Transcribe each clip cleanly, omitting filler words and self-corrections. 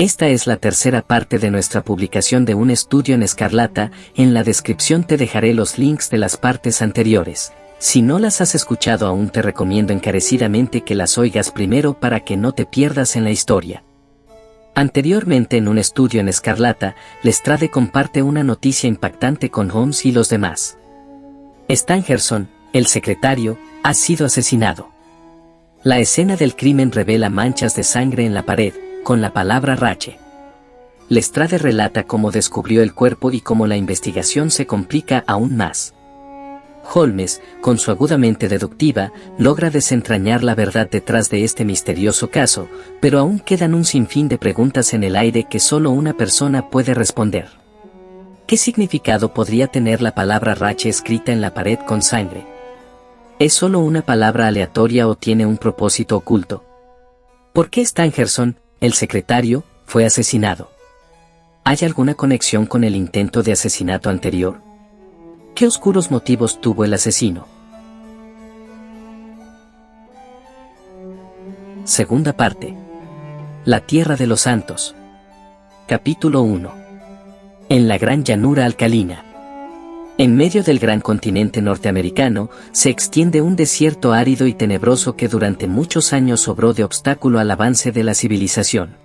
Esta es la tercera parte de nuestra publicación de un estudio en escarlata. En la descripción te dejaré los links de las partes anteriores. Si no las has escuchado aún, te recomiendo encarecidamente que las oigas primero para que no te pierdas en la historia. Anteriormente, en un estudio en escarlata, Lestrade comparte una noticia impactante con Holmes y los demás. Stangerson, el secretario, ha sido asesinado. La escena del crimen revela manchas de sangre en la pared, con la palabra Rache. Lestrade relata cómo descubrió el cuerpo y cómo la investigación se complica aún más. Holmes, con su agudamente deductiva, logra desentrañar la verdad detrás de este misterioso caso, pero aún quedan un sinfín de preguntas en el aire que solo una persona puede responder. ¿Qué significado podría tener la palabra Rache escrita en la pared con sangre? ¿Es solo una palabra aleatoria o tiene un propósito oculto? ¿Por qué Stangerson, el secretario, fue asesinado? ¿Hay alguna conexión con el intento de asesinato anterior? ¿Qué oscuros motivos tuvo el asesino? Segunda parte. La Tierra de los Santos. Capítulo 1. En la gran llanura alcalina. En medio del gran continente norteamericano, se extiende un desierto árido y tenebroso que durante muchos años obró de obstáculo al avance de la civilización.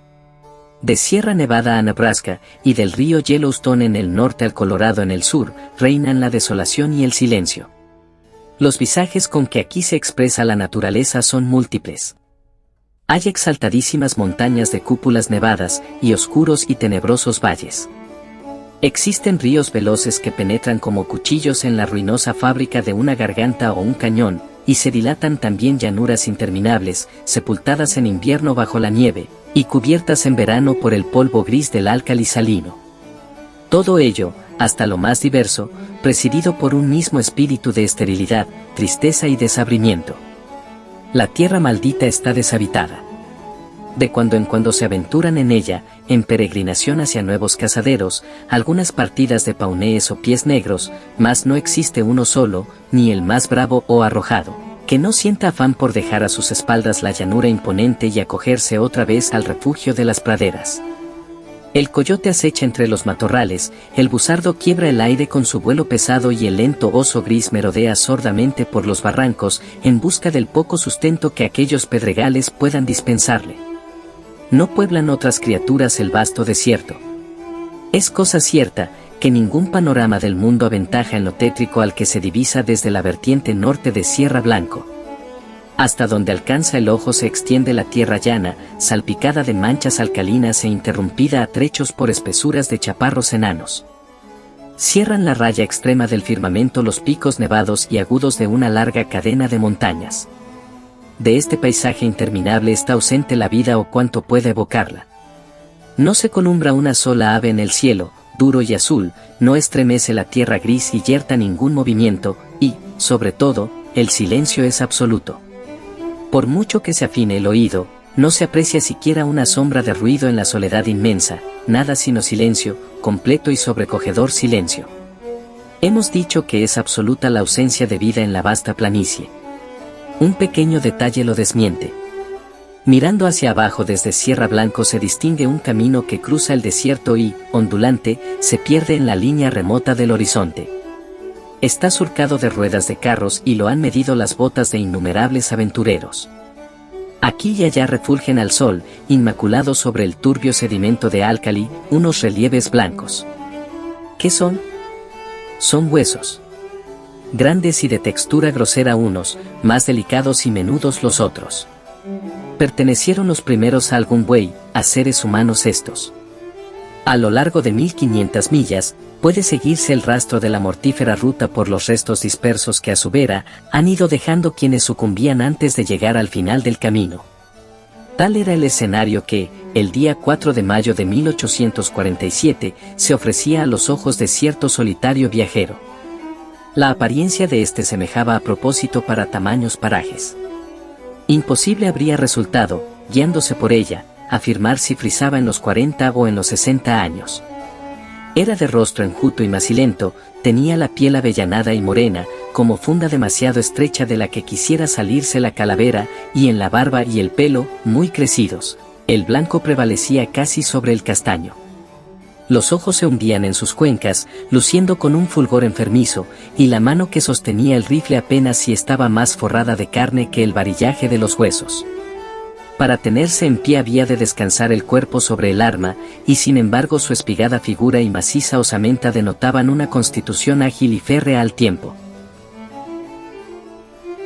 De Sierra Nevada a Nebraska, y del río Yellowstone en el norte al Colorado en el sur, reinan la desolación y el silencio. Los visajes con que aquí se expresa la naturaleza son múltiples. Hay exaltadísimas montañas de cúpulas nevadas, y oscuros y tenebrosos valles. Existen ríos veloces que penetran como cuchillos en la ruinosa fábrica de una garganta o un cañón, y se dilatan también llanuras interminables, sepultadas en invierno bajo la nieve, y cubiertas en verano por el polvo gris del álcali salino. Todo ello, hasta lo más diverso, presidido por un mismo espíritu de esterilidad, tristeza y desabrimiento. La tierra maldita está deshabitada. De cuando en cuando se aventuran en ella, en peregrinación hacia nuevos cazaderos, algunas partidas de paunees o pies negros, mas no existe uno solo, ni el más bravo o arrojado, que no sienta afán por dejar a sus espaldas la llanura imponente y acogerse otra vez al refugio de las praderas. El coyote acecha entre los matorrales, el busardo quiebra el aire con su vuelo pesado y el lento oso gris merodea sordamente por los barrancos en busca del poco sustento que aquellos pedregales puedan dispensarle. No pueblan otras criaturas el vasto desierto. Es cosa cierta, que ningún panorama del mundo aventaja en lo tétrico al que se divisa desde la vertiente norte de Sierra Blanco. Hasta donde alcanza el ojo se extiende la tierra llana, salpicada de manchas alcalinas e interrumpida a trechos por espesuras de chaparros enanos. Cierran la raya extrema del firmamento los picos nevados y agudos de una larga cadena de montañas. De este paisaje interminable está ausente la vida o cuanto pueda evocarla. No se columbra una sola ave en el cielo, duro y azul, no estremece la tierra gris y yerta ningún movimiento, y, sobre todo, el silencio es absoluto. Por mucho que se afine el oído, no se aprecia siquiera una sombra de ruido en la soledad inmensa, nada sino silencio, completo y sobrecogedor silencio. Hemos dicho que es absoluta la ausencia de vida en la vasta planicie. Un pequeño detalle lo desmiente. Mirando hacia abajo desde Sierra Blanco se distingue un camino que cruza el desierto y, ondulante, se pierde en la línea remota del horizonte. Está surcado de ruedas de carros y lo han medido las botas de innumerables aventureros. Aquí y allá refulgen al sol, inmaculados sobre el turbio sedimento de álcali, unos relieves blancos. ¿Qué son? Son huesos. Grandes y de textura grosera unos, más delicados y menudos los otros. Pertenecieron los primeros a algún buey, a seres humanos estos. A lo largo de 1500 millas, puede seguirse el rastro de la mortífera ruta por los restos dispersos que a su vera han ido dejando quienes sucumbían antes de llegar al final del camino. Tal era el escenario que, el día 4 de mayo de 1847, se ofrecía a los ojos de cierto solitario viajero. La apariencia de este semejaba a propósito para tamaños parajes. Imposible habría resultado, guiándose por ella, afirmar si frisaba en los 40 o en los 60 años. Era de rostro enjuto y macilento, tenía la piel avellanada y morena, como funda demasiado estrecha de la que quisiera salirse la calavera, y en la barba y el pelo, muy crecidos, El blanco prevalecía casi sobre el castaño. Los ojos se hundían en sus cuencas, luciendo con un fulgor enfermizo, y la mano que sostenía el rifle apenas si estaba más forrada de carne que el varillaje de los huesos. Para tenerse en pie había de descansar el cuerpo sobre el arma, y sin embargo su espigada figura y maciza osamenta denotaban una constitución ágil y férrea al tiempo.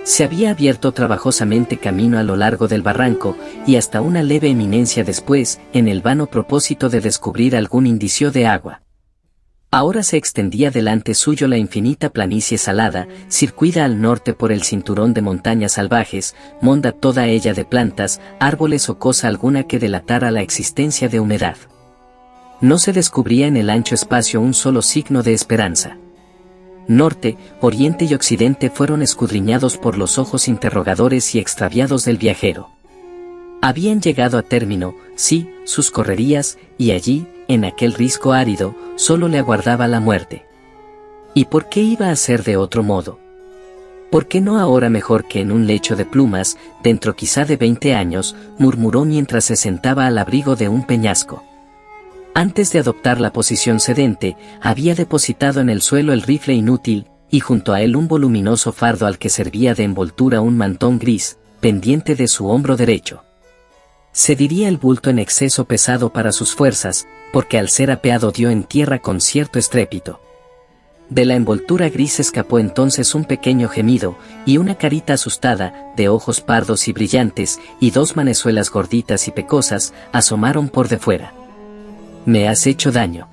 Se había abierto trabajosamente camino a lo largo del barranco, y hasta una leve eminencia después, en el vano propósito de descubrir algún indicio de agua. Ahora se extendía delante suyo la infinita planicie salada, circuida al norte por el cinturón de montañas salvajes, monda toda ella de plantas, árboles o cosa alguna que delatara la existencia de humedad. No se descubría en el ancho espacio un solo signo de esperanza. Norte, oriente y occidente fueron escudriñados por los ojos interrogadores y extraviados del viajero. Habían llegado a término, sí, sus correrías, y allí, en aquel risco árido, solo le aguardaba la muerte. ¿Y por qué iba a ser de otro modo? ¿Por qué no ahora mejor que en un lecho de plumas, dentro quizá de 20 años, murmuró mientras se sentaba al abrigo de un peñasco? Antes de adoptar la posición sedente, había depositado en el suelo el rifle inútil, y junto a él un voluminoso fardo al que servía de envoltura un mantón gris, pendiente de su hombro derecho. Se diría el bulto en exceso pesado para sus fuerzas, porque al ser apeado dio en tierra con cierto estrépito. De la envoltura gris escapó entonces un pequeño gemido, y una carita asustada, de ojos pardos y brillantes, y dos manezuelas gorditas y pecosas, asomaron por de fuera. «Me has hecho daño»,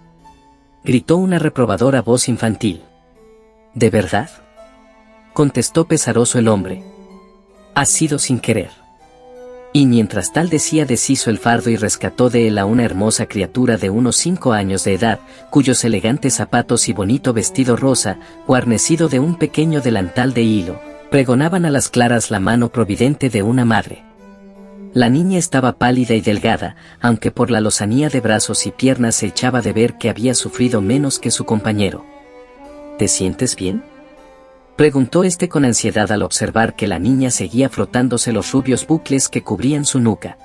gritó una reprobadora voz infantil. «¿De verdad?», contestó pesaroso el hombre. «Ha sido sin querer». Y mientras tal decía deshizo el fardo y rescató de él a una hermosa criatura de unos 5 años de edad, cuyos elegantes zapatos y bonito vestido rosa, guarnecido de un pequeño delantal de hilo, pregonaban a las claras la mano providente de una madre. La niña estaba pálida y delgada, aunque por la lozanía de brazos y piernas se echaba de ver que había sufrido menos que su compañero. «¿Te sientes bien?», preguntó este con ansiedad al observar que la niña seguía frotándose los rubios bucles que cubrían su nuca.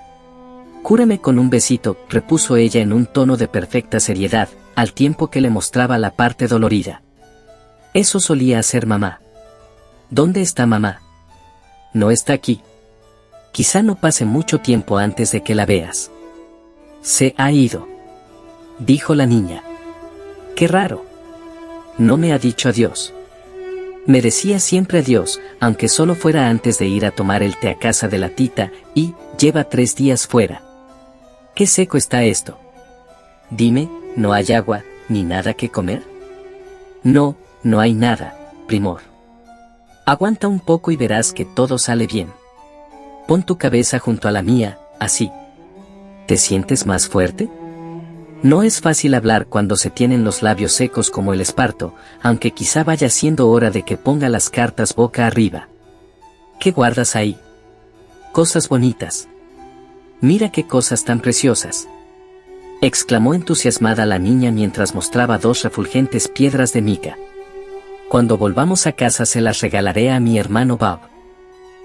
«Cúrame con un besito», repuso ella en un tono de perfecta seriedad, al tiempo que le mostraba la parte dolorida. «Eso solía hacer mamá». «¿Dónde está mamá?». «No está aquí. Quizá no pase mucho tiempo antes de que la veas». «Se ha ido», dijo la niña. «Qué raro. No me ha dicho adiós». «Me decía siempre adiós, aunque solo fuera antes de ir a tomar el té a casa de la tita, y lleva 3 días fuera. Qué seco está esto. Dime, ¿no hay agua, ni nada que comer?». «No, no hay nada, primor. Aguanta un poco y verás que todo sale bien. Pon tu cabeza junto a la mía, así. ¿Te sientes más fuerte?». No es fácil hablar cuando se tienen los labios secos como el esparto, aunque quizá vaya siendo hora de que ponga las cartas boca arriba. «¿Qué guardas ahí?». «Cosas bonitas». «Mira qué cosas tan preciosas», exclamó entusiasmada la niña mientras mostraba 2 refulgentes piedras de mica. «Cuando volvamos a casa se las regalaré a mi hermano Bob.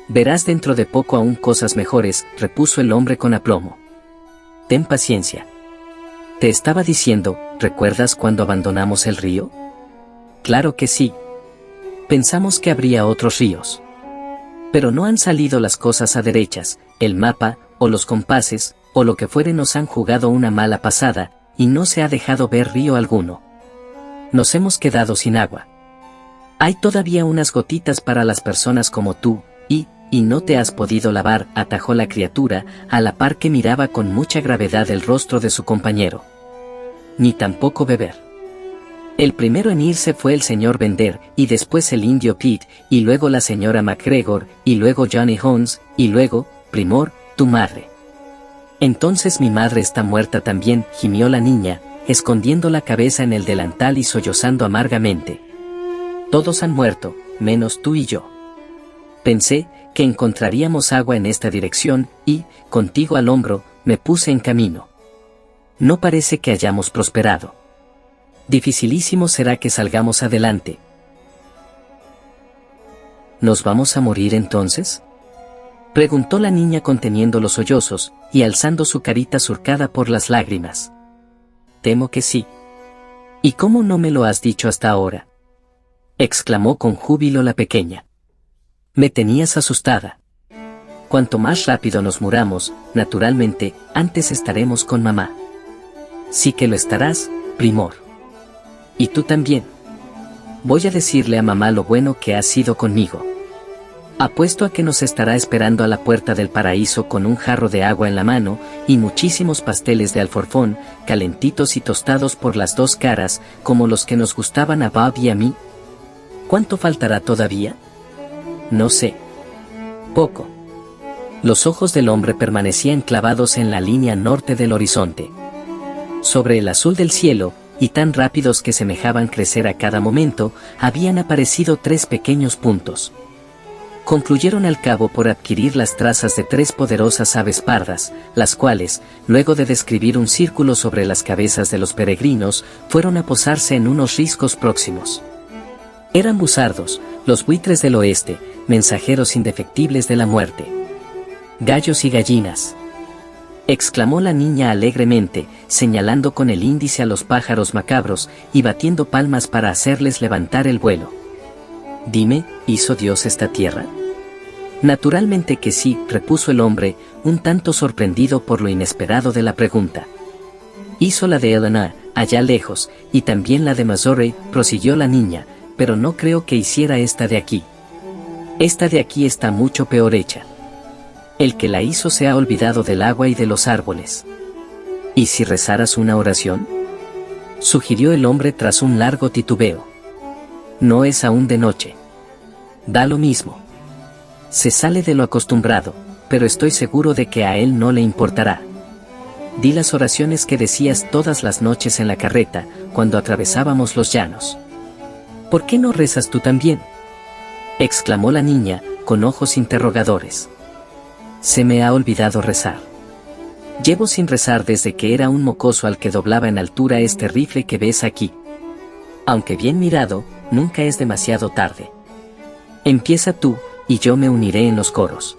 Verás dentro de poco aún cosas mejores», repuso el hombre con aplomo. «Ten paciencia. Te estaba diciendo, ¿recuerdas cuando abandonamos el río?». «Claro que sí. Pensamos que habría otros ríos. Pero no han salido las cosas a derechas, el mapa, o los compases, o lo que fuere nos han jugado una mala pasada, y no se ha dejado ver río alguno. Nos hemos quedado sin agua. Hay todavía unas gotitas para las personas como tú, y no te has podido lavar», atajó la criatura, a la par que miraba con mucha gravedad el rostro de su compañero. «Ni tampoco beber. El primero en irse fue el señor Bender, y después el indio Pete, y luego la señora MacGregor, y luego Johnny Holmes, y luego, primor, tu madre». «Entonces mi madre está muerta también», gimió la niña, escondiendo la cabeza en el delantal y sollozando amargamente. «Todos han muerto, menos tú y yo. Pensé que encontraríamos agua en esta dirección, y, contigo al hombro, me puse en camino. No parece que hayamos prosperado. Dificilísimo será que salgamos adelante». «¿Nos vamos a morir entonces?», Preguntó la niña conteniendo los sollozos y alzando su carita surcada por las lágrimas. Temo que sí. ¿Y cómo no me lo has dicho hasta ahora? Exclamó con júbilo la pequeña. Me tenías asustada. Cuanto más rápido nos muramos, naturalmente, antes estaremos con mamá. Sí que lo estarás, primor. Y tú también. Voy a decirle a mamá lo bueno que has sido conmigo. Apuesto a que nos estará esperando a la puerta del paraíso con un jarro de agua en la mano y muchísimos pasteles de alforfón, calentitos y tostados por las dos caras, como los que nos gustaban a Bob y a mí. ¿Cuánto faltará todavía? No sé. Poco. Los ojos del hombre permanecían clavados en la línea norte del horizonte. Sobre el azul del cielo, y tan rápidos que semejaban crecer a cada momento, habían aparecido 3 pequeños puntos. Concluyeron al cabo por adquirir las trazas de 3 poderosas aves pardas, las cuales, luego de describir un círculo sobre las cabezas de los peregrinos, fueron a posarse en unos riscos próximos. Eran busardos, los buitres del oeste, mensajeros indefectibles de la muerte. Gallos y gallinas. Exclamó la niña alegremente, señalando con el índice a los pájaros macabros y batiendo palmas para hacerles levantar el vuelo. Dime, ¿hizo Dios esta tierra? Naturalmente que sí, repuso el hombre, un tanto sorprendido por lo inesperado de la pregunta. Hizo la de Elena, allá lejos, y también la de Missouri, prosiguió la niña, pero no creo que hiciera esta de aquí. Esta de aquí está mucho peor hecha. El que la hizo se ha olvidado del agua y de los árboles. ¿Y si rezaras una oración? Sugirió el hombre tras un largo titubeo. No es aún de noche. Da lo mismo. Se sale de lo acostumbrado, pero estoy seguro de que a él no le importará. Di las oraciones que decías todas las noches en la carreta, cuando atravesábamos los llanos. ¿Por qué no rezas tú también? Exclamó la niña, con ojos interrogadores. Se me ha olvidado rezar. Llevo sin rezar desde que era un mocoso al que doblaba en altura este rifle que ves aquí. Aunque bien mirado, nunca es demasiado tarde. Empieza tú, y yo me uniré en los coros.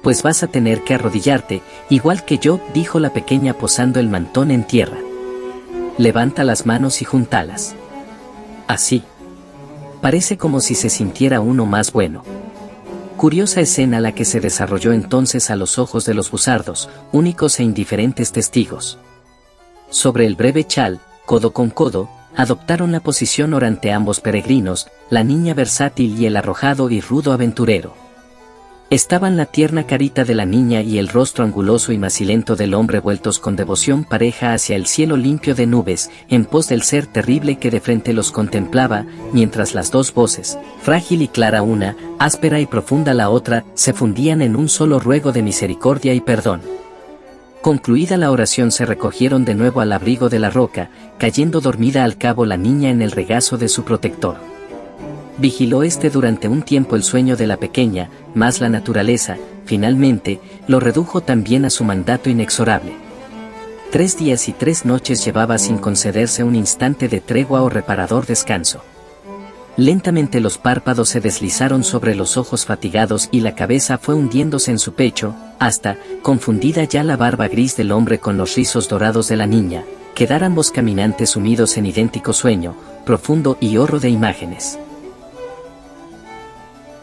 Pues vas a tener que arrodillarte, igual que yo, dijo la pequeña posando el mantón en tierra. Levanta las manos y júntalas. Así. Parece como si se sintiera uno más bueno. Curiosa escena la que se desarrolló entonces a los ojos de los busardos, únicos e indiferentes testigos. Sobre el breve chal, codo con codo, adoptaron la posición orante ambos peregrinos, la niña versátil y el arrojado y rudo aventurero. Estaban la tierna carita de la niña y el rostro anguloso y macilento del hombre vueltos con devoción pareja hacia el cielo limpio de nubes, en pos del ser terrible que de frente los contemplaba, mientras las dos voces, frágil y clara una, áspera y profunda la otra, se fundían en un solo ruego de misericordia y perdón. Concluida la oración se recogieron de nuevo al abrigo de la roca, cayendo dormida al cabo la niña en el regazo de su protector. Vigiló durante un tiempo el sueño de la pequeña, mas la naturaleza, finalmente, lo redujo también a su mandato inexorable. 3 días y 3 noches llevaba sin concederse un instante de tregua o reparador descanso. Lentamente los párpados se deslizaron sobre los ojos fatigados y la cabeza fue hundiéndose en su pecho, hasta, confundida ya la barba gris del hombre con los rizos dorados de la niña, quedar ambos caminantes sumidos en idéntico sueño, profundo y horror de imágenes.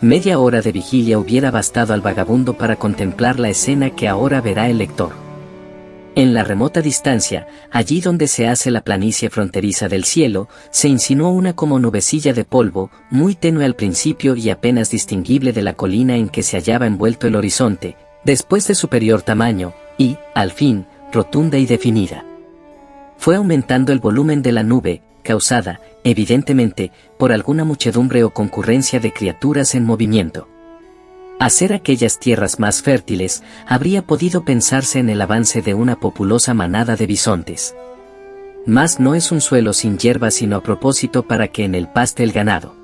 Media hora de vigilia hubiera bastado al vagabundo para contemplar la escena que ahora verá el lector. En la remota distancia, allí donde se hace la planicie fronteriza del cielo, se insinuó una como nubecilla de polvo, muy tenue al principio y apenas distinguible de la colina en que se hallaba envuelto el horizonte, después de superior tamaño, y, al fin, rotunda y definida. Fue aumentando el volumen de la nube, causada, evidentemente, por alguna muchedumbre o concurrencia de criaturas en movimiento. Hacer aquellas tierras más fértiles, habría podido pensarse en el avance de una populosa manada de bisontes. Mas no es un suelo sin hierba sino a propósito para que en él paste el ganado.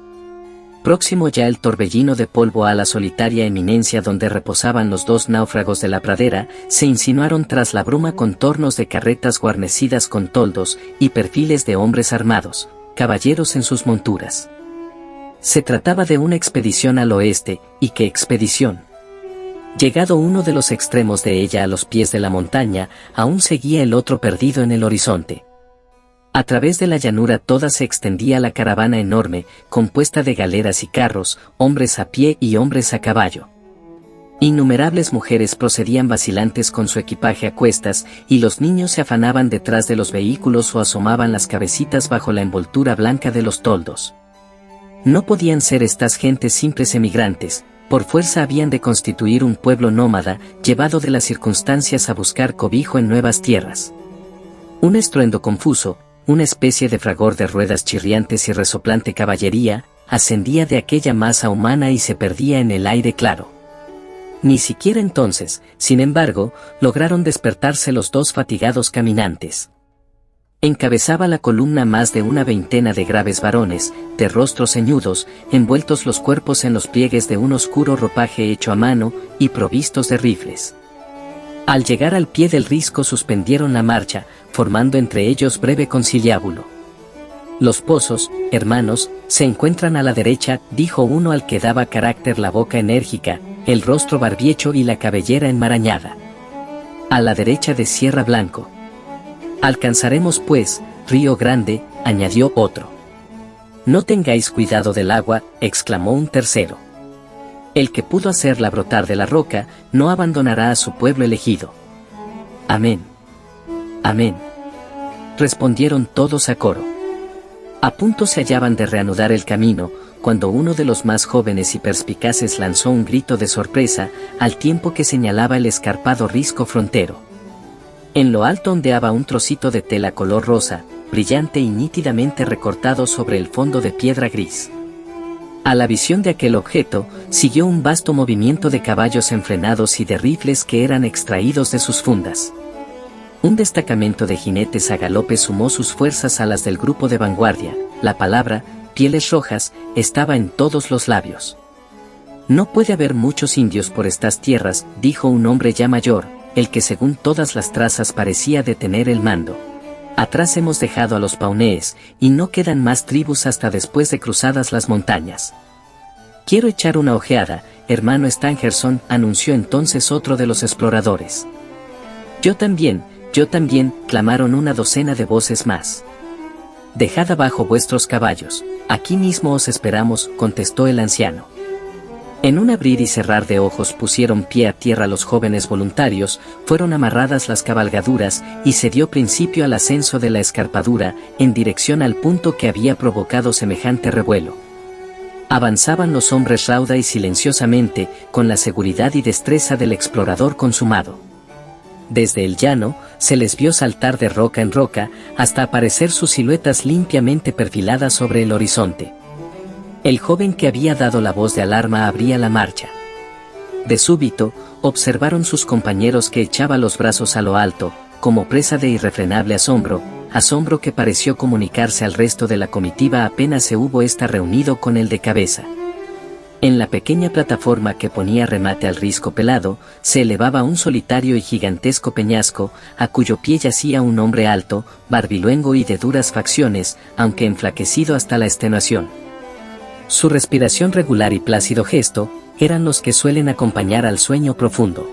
Próximo ya el torbellino de polvo a la solitaria eminencia donde reposaban los 2 náufragos de la pradera, se insinuaron tras la bruma contornos de carretas guarnecidas con toldos y perfiles de hombres armados, caballeros en sus monturas. Se trataba de una expedición al oeste, ¿y qué expedición? Llegado uno de los extremos de ella a los pies de la montaña, aún seguía el otro perdido en el horizonte. A través de la llanura toda se extendía la caravana enorme, compuesta de galeras y carros, hombres a pie y hombres a caballo. Innumerables mujeres procedían vacilantes con su equipaje a cuestas, y los niños se afanaban detrás de los vehículos o asomaban las cabecitas bajo la envoltura blanca de los toldos. No podían ser estas gentes simples emigrantes, por fuerza habían de constituir un pueblo nómada, llevado de las circunstancias a buscar cobijo en nuevas tierras. Un estruendo confuso, una especie de fragor de ruedas chirriantes y resoplante caballería, ascendía de aquella masa humana y se perdía en el aire claro. Ni siquiera entonces, sin embargo, lograron despertarse los dos fatigados caminantes. Encabezaba la columna más de una veintena de graves varones, de rostros ceñudos, envueltos los cuerpos en los pliegues de un oscuro ropaje hecho a mano, y provistos de rifles. Al llegar al pie del risco suspendieron la marcha, formando entre ellos breve conciliábulo. «Los pozos, hermanos, se encuentran a la derecha», dijo uno al que daba carácter la boca enérgica, el rostro barbiecho y la cabellera enmarañada. «A la derecha de Sierra Blanco». «Alcanzaremos pues, Río Grande», añadió otro. «No tengáis cuidado del agua», exclamó un tercero. «El que pudo hacerla brotar de la roca, no abandonará a su pueblo elegido». «Amén. Amén», respondieron todos a coro. A punto se hallaban de reanudar el camino, cuando uno de los más jóvenes y perspicaces lanzó un grito de sorpresa, al tiempo que señalaba el escarpado risco frontero. En lo alto ondeaba un trocito de tela color rosa, brillante y nítidamente recortado sobre el fondo de piedra gris. A la visión de aquel objeto, siguió un vasto movimiento de caballos enfrenados y de rifles que eran extraídos de sus fundas. Un destacamento de jinetes a galope sumó sus fuerzas a las del grupo de vanguardia. La palabra, pieles rojas, estaba en todos los labios. «No puede haber muchos indios por estas tierras», dijo un hombre ya mayor, el que según todas las trazas parecía detener el mando. «Atrás hemos dejado a los paunees, y no quedan más tribus hasta después de cruzadas las montañas». «Quiero echar una ojeada, hermano Stangerson», anunció entonces otro de los exploradores. Yo también», clamaron una docena de voces más. «Dejad abajo vuestros caballos, aquí mismo os esperamos», contestó el anciano. En un abrir y cerrar de ojos pusieron pie a tierra los jóvenes voluntarios, fueron amarradas las cabalgaduras y se dio principio al ascenso de la escarpadura, en dirección al punto que había provocado semejante revuelo. Avanzaban los hombres rauda y silenciosamente, con la seguridad y destreza del explorador consumado. Desde el llano, se les vio saltar de roca en roca, hasta aparecer sus siluetas limpiamente perfiladas sobre el horizonte. El joven que había dado la voz de alarma abría la marcha. De súbito, observaron sus compañeros que echaba los brazos a lo alto, como presa de irrefrenable asombro, asombro que pareció comunicarse al resto de la comitiva apenas se hubo ésta reunido con el de cabeza. En la pequeña plataforma que ponía remate al risco pelado, se elevaba un solitario y gigantesco peñasco, a cuyo pie yacía un hombre alto, barbiluengo y de duras facciones, aunque enflaquecido hasta la extenuación. Su respiración regular y plácido gesto, eran los que suelen acompañar al sueño profundo.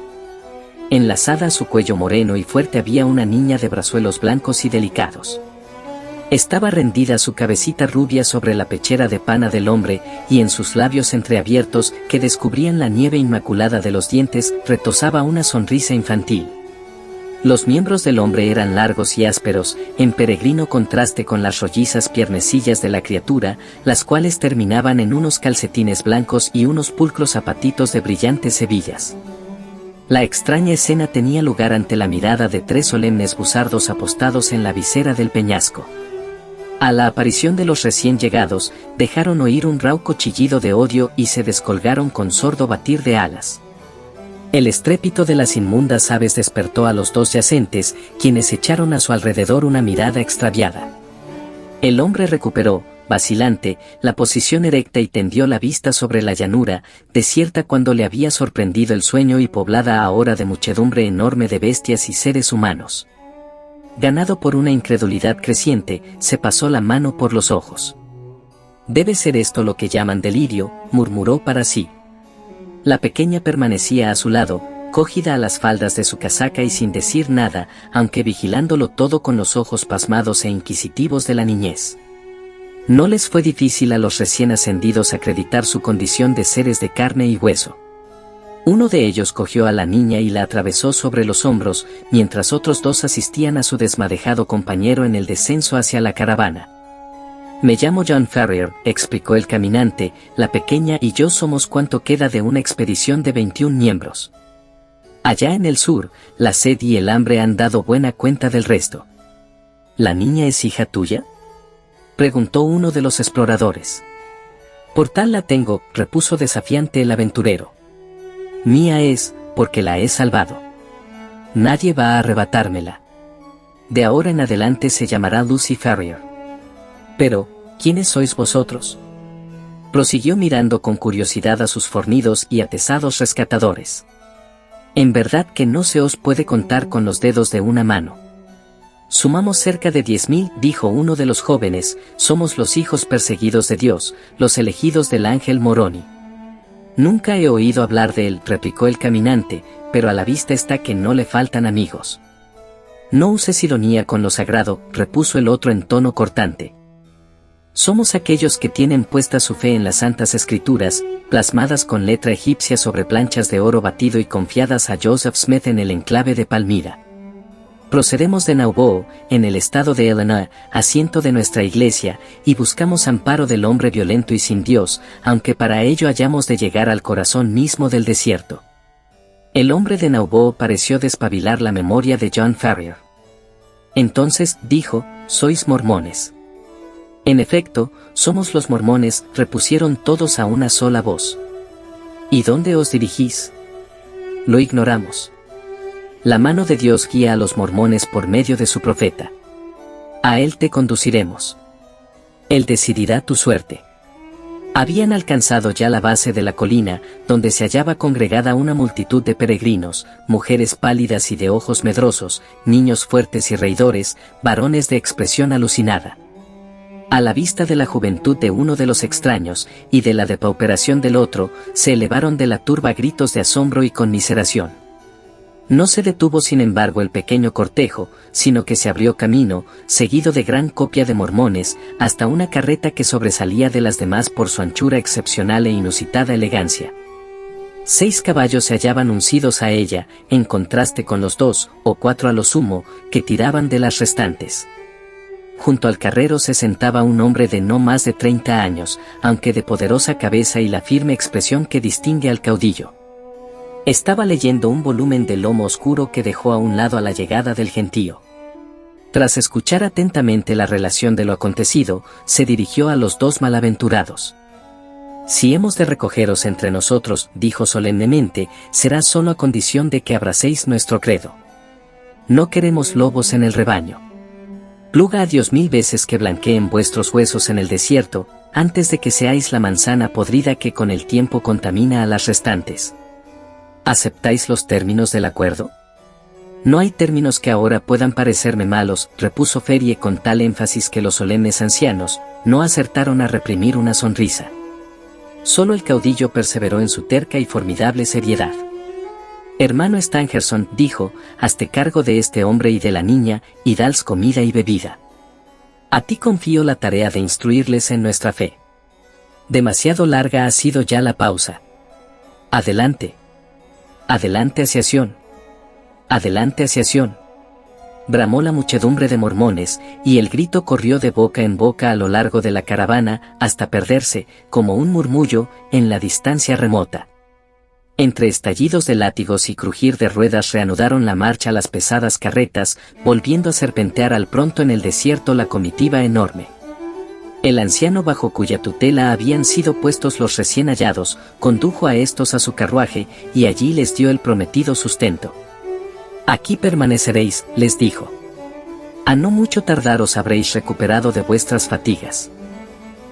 Enlazada a su cuello moreno y fuerte había una niña de brazuelos blancos y delicados. Estaba rendida su cabecita rubia sobre la pechera de pana del hombre, y en sus labios entreabiertos, que descubrían la nieve inmaculada de los dientes, retozaba una sonrisa infantil. Los miembros del hombre eran largos y ásperos, en peregrino contraste con las rollizas piernecillas de la criatura, las cuales terminaban en unos calcetines blancos y unos pulcros zapatitos de brillantes hebillas. La extraña escena tenía lugar ante la mirada de 3 solemnes buzardos apostados en la visera del peñasco. A la aparición de los recién llegados, dejaron oír un rauco chillido de odio y se descolgaron con sordo batir de alas. El estrépito de las inmundas aves despertó a los 2 yacentes, quienes echaron a su alrededor una mirada extraviada. El hombre recuperó, vacilante, la posición erecta y tendió la vista sobre la llanura, desierta cuando le había sorprendido el sueño y poblada ahora de muchedumbre enorme de bestias y seres humanos. Ganado por una incredulidad creciente, se pasó la mano por los ojos. «Debe ser esto lo que llaman delirio», murmuró para sí. La pequeña permanecía a su lado, cogida a las faldas de su casaca y sin decir nada, aunque vigilándolo todo con los ojos pasmados e inquisitivos de la niñez. No les fue difícil a los recién ascendidos acreditar su condición de seres de carne y hueso. Uno de ellos cogió a la niña y la atravesó sobre los hombros, mientras otros dos asistían a su desmadejado compañero en el descenso hacia la caravana. «Mellamo John Ferrier», explicó el caminante, «la pequeña y yo somos cuanto queda de una expedición de 21 miembros. Allá en el sur, la sed y el hambre han dado buena cuenta del resto». «¿La niña es hija tuya?», preguntó uno de los exploradores. «Por tal la tengo», repuso desafiante el aventurero. «Mía es, porque la he salvado. Nadie va a arrebatármela. De ahora en adelante se llamará Lucy Ferrier». «Pero, ¿quiénes sois vosotros?», prosiguió mirando con curiosidad a sus fornidos y atesados rescatadores. «En verdad que no se os puede contar con los dedos de una mano». «Sumamos cerca de 10.000», dijo uno de los jóvenes, «somos los hijos perseguidos de Dios, los elegidos del ángel Moroni». «Nunca he oído hablar de él», replicó el caminante, «pero a la vista está que no le faltan amigos». «No uses ironía con lo sagrado», repuso el otro en tono cortante. «Somos aquellos que tienen puesta su fe en las santas escrituras, plasmadas con letra egipcia sobre planchas de oro batido y confiadas a Joseph Smith en el enclave de Palmyra. Procedemos de Nauvoo, en el estado de Illinois, asiento de nuestra iglesia, y buscamos amparo del hombre violento y sin Dios, aunque para ello hayamos de llegar al corazón mismo del desierto». El hombre de Nauvoo pareció despabilar la memoria de John Ferrier. Entonces, dijo, «sois mormones». «En efecto, somos los mormones», repusieron todos a una sola voz. «¿Y dónde os dirigís?». «Lo ignoramos. La mano de Dios guía a los mormones por medio de su profeta. A él te conduciremos. Él decidirá tu suerte». Habían alcanzado ya la base de la colina, donde se hallaba congregada una multitud de peregrinos, mujeres pálidas y de ojos medrosos, niños fuertes y reidores, varones de expresión alucinada. A la vista de la juventud de uno de los extraños, y de la depauperación del otro, se elevaron de la turba gritos de asombro y conmiseración. No se detuvo sin embargo el pequeño cortejo, sino que se abrió camino, seguido de gran copia de mormones, hasta una carreta que sobresalía de las demás por su anchura excepcional e inusitada elegancia. 6 caballos se hallaban uncidos a ella, en contraste con los 2, o 4 a lo sumo, que tiraban de las restantes. Junto al carrero se sentaba un hombre de no más de 30 años, aunque de poderosa cabeza y la firme expresión que distingue al caudillo. Estaba leyendo un volumen de lomo oscuro que dejó a un lado a la llegada del gentío. Tras escuchar atentamente la relación de lo acontecido, se dirigió a los 2 malaventurados. «Si hemos de recogeros entre nosotros», dijo solemnemente, «será solo a condición de que abracéis nuestro credo. No queremos lobos en el rebaño. Pluga a Dios 1000 veces que blanqueen vuestros huesos en el desierto, antes de que seáis la manzana podrida que con el tiempo contamina a las restantes. ¿Aceptáis los términos del acuerdo?». «No hay términos que ahora puedan parecerme malos», repuso Ferrier con tal énfasis que los solemnes ancianos no acertaron a reprimir una sonrisa. Solo el caudillo perseveró en su terca y formidable seriedad. «Hermano Stangerson», dijo, «hazte cargo de este hombre y de la niña, y dals comida y bebida. A ti confío la tarea de instruirles en nuestra fe. Demasiado larga ha sido ya la pausa. Adelante. Adelante hacia Sión. Adelante hacia Sión». Bramó la muchedumbre de mormones, y el grito corrió de boca en boca a lo largo de la caravana, hasta perderse, como un murmullo, en la distancia remota. Entre estallidos de látigos y crujir de ruedas reanudaron la marcha las pesadas carretas, volviendo a serpentear al pronto en el desierto la comitiva enorme. El anciano bajo cuya tutela habían sido puestos los recién hallados, condujo a estos a su carruaje, y allí les dio el prometido sustento. «Aquí permaneceréis», les dijo. «A no mucho tardar os habréis recuperado de vuestras fatigas.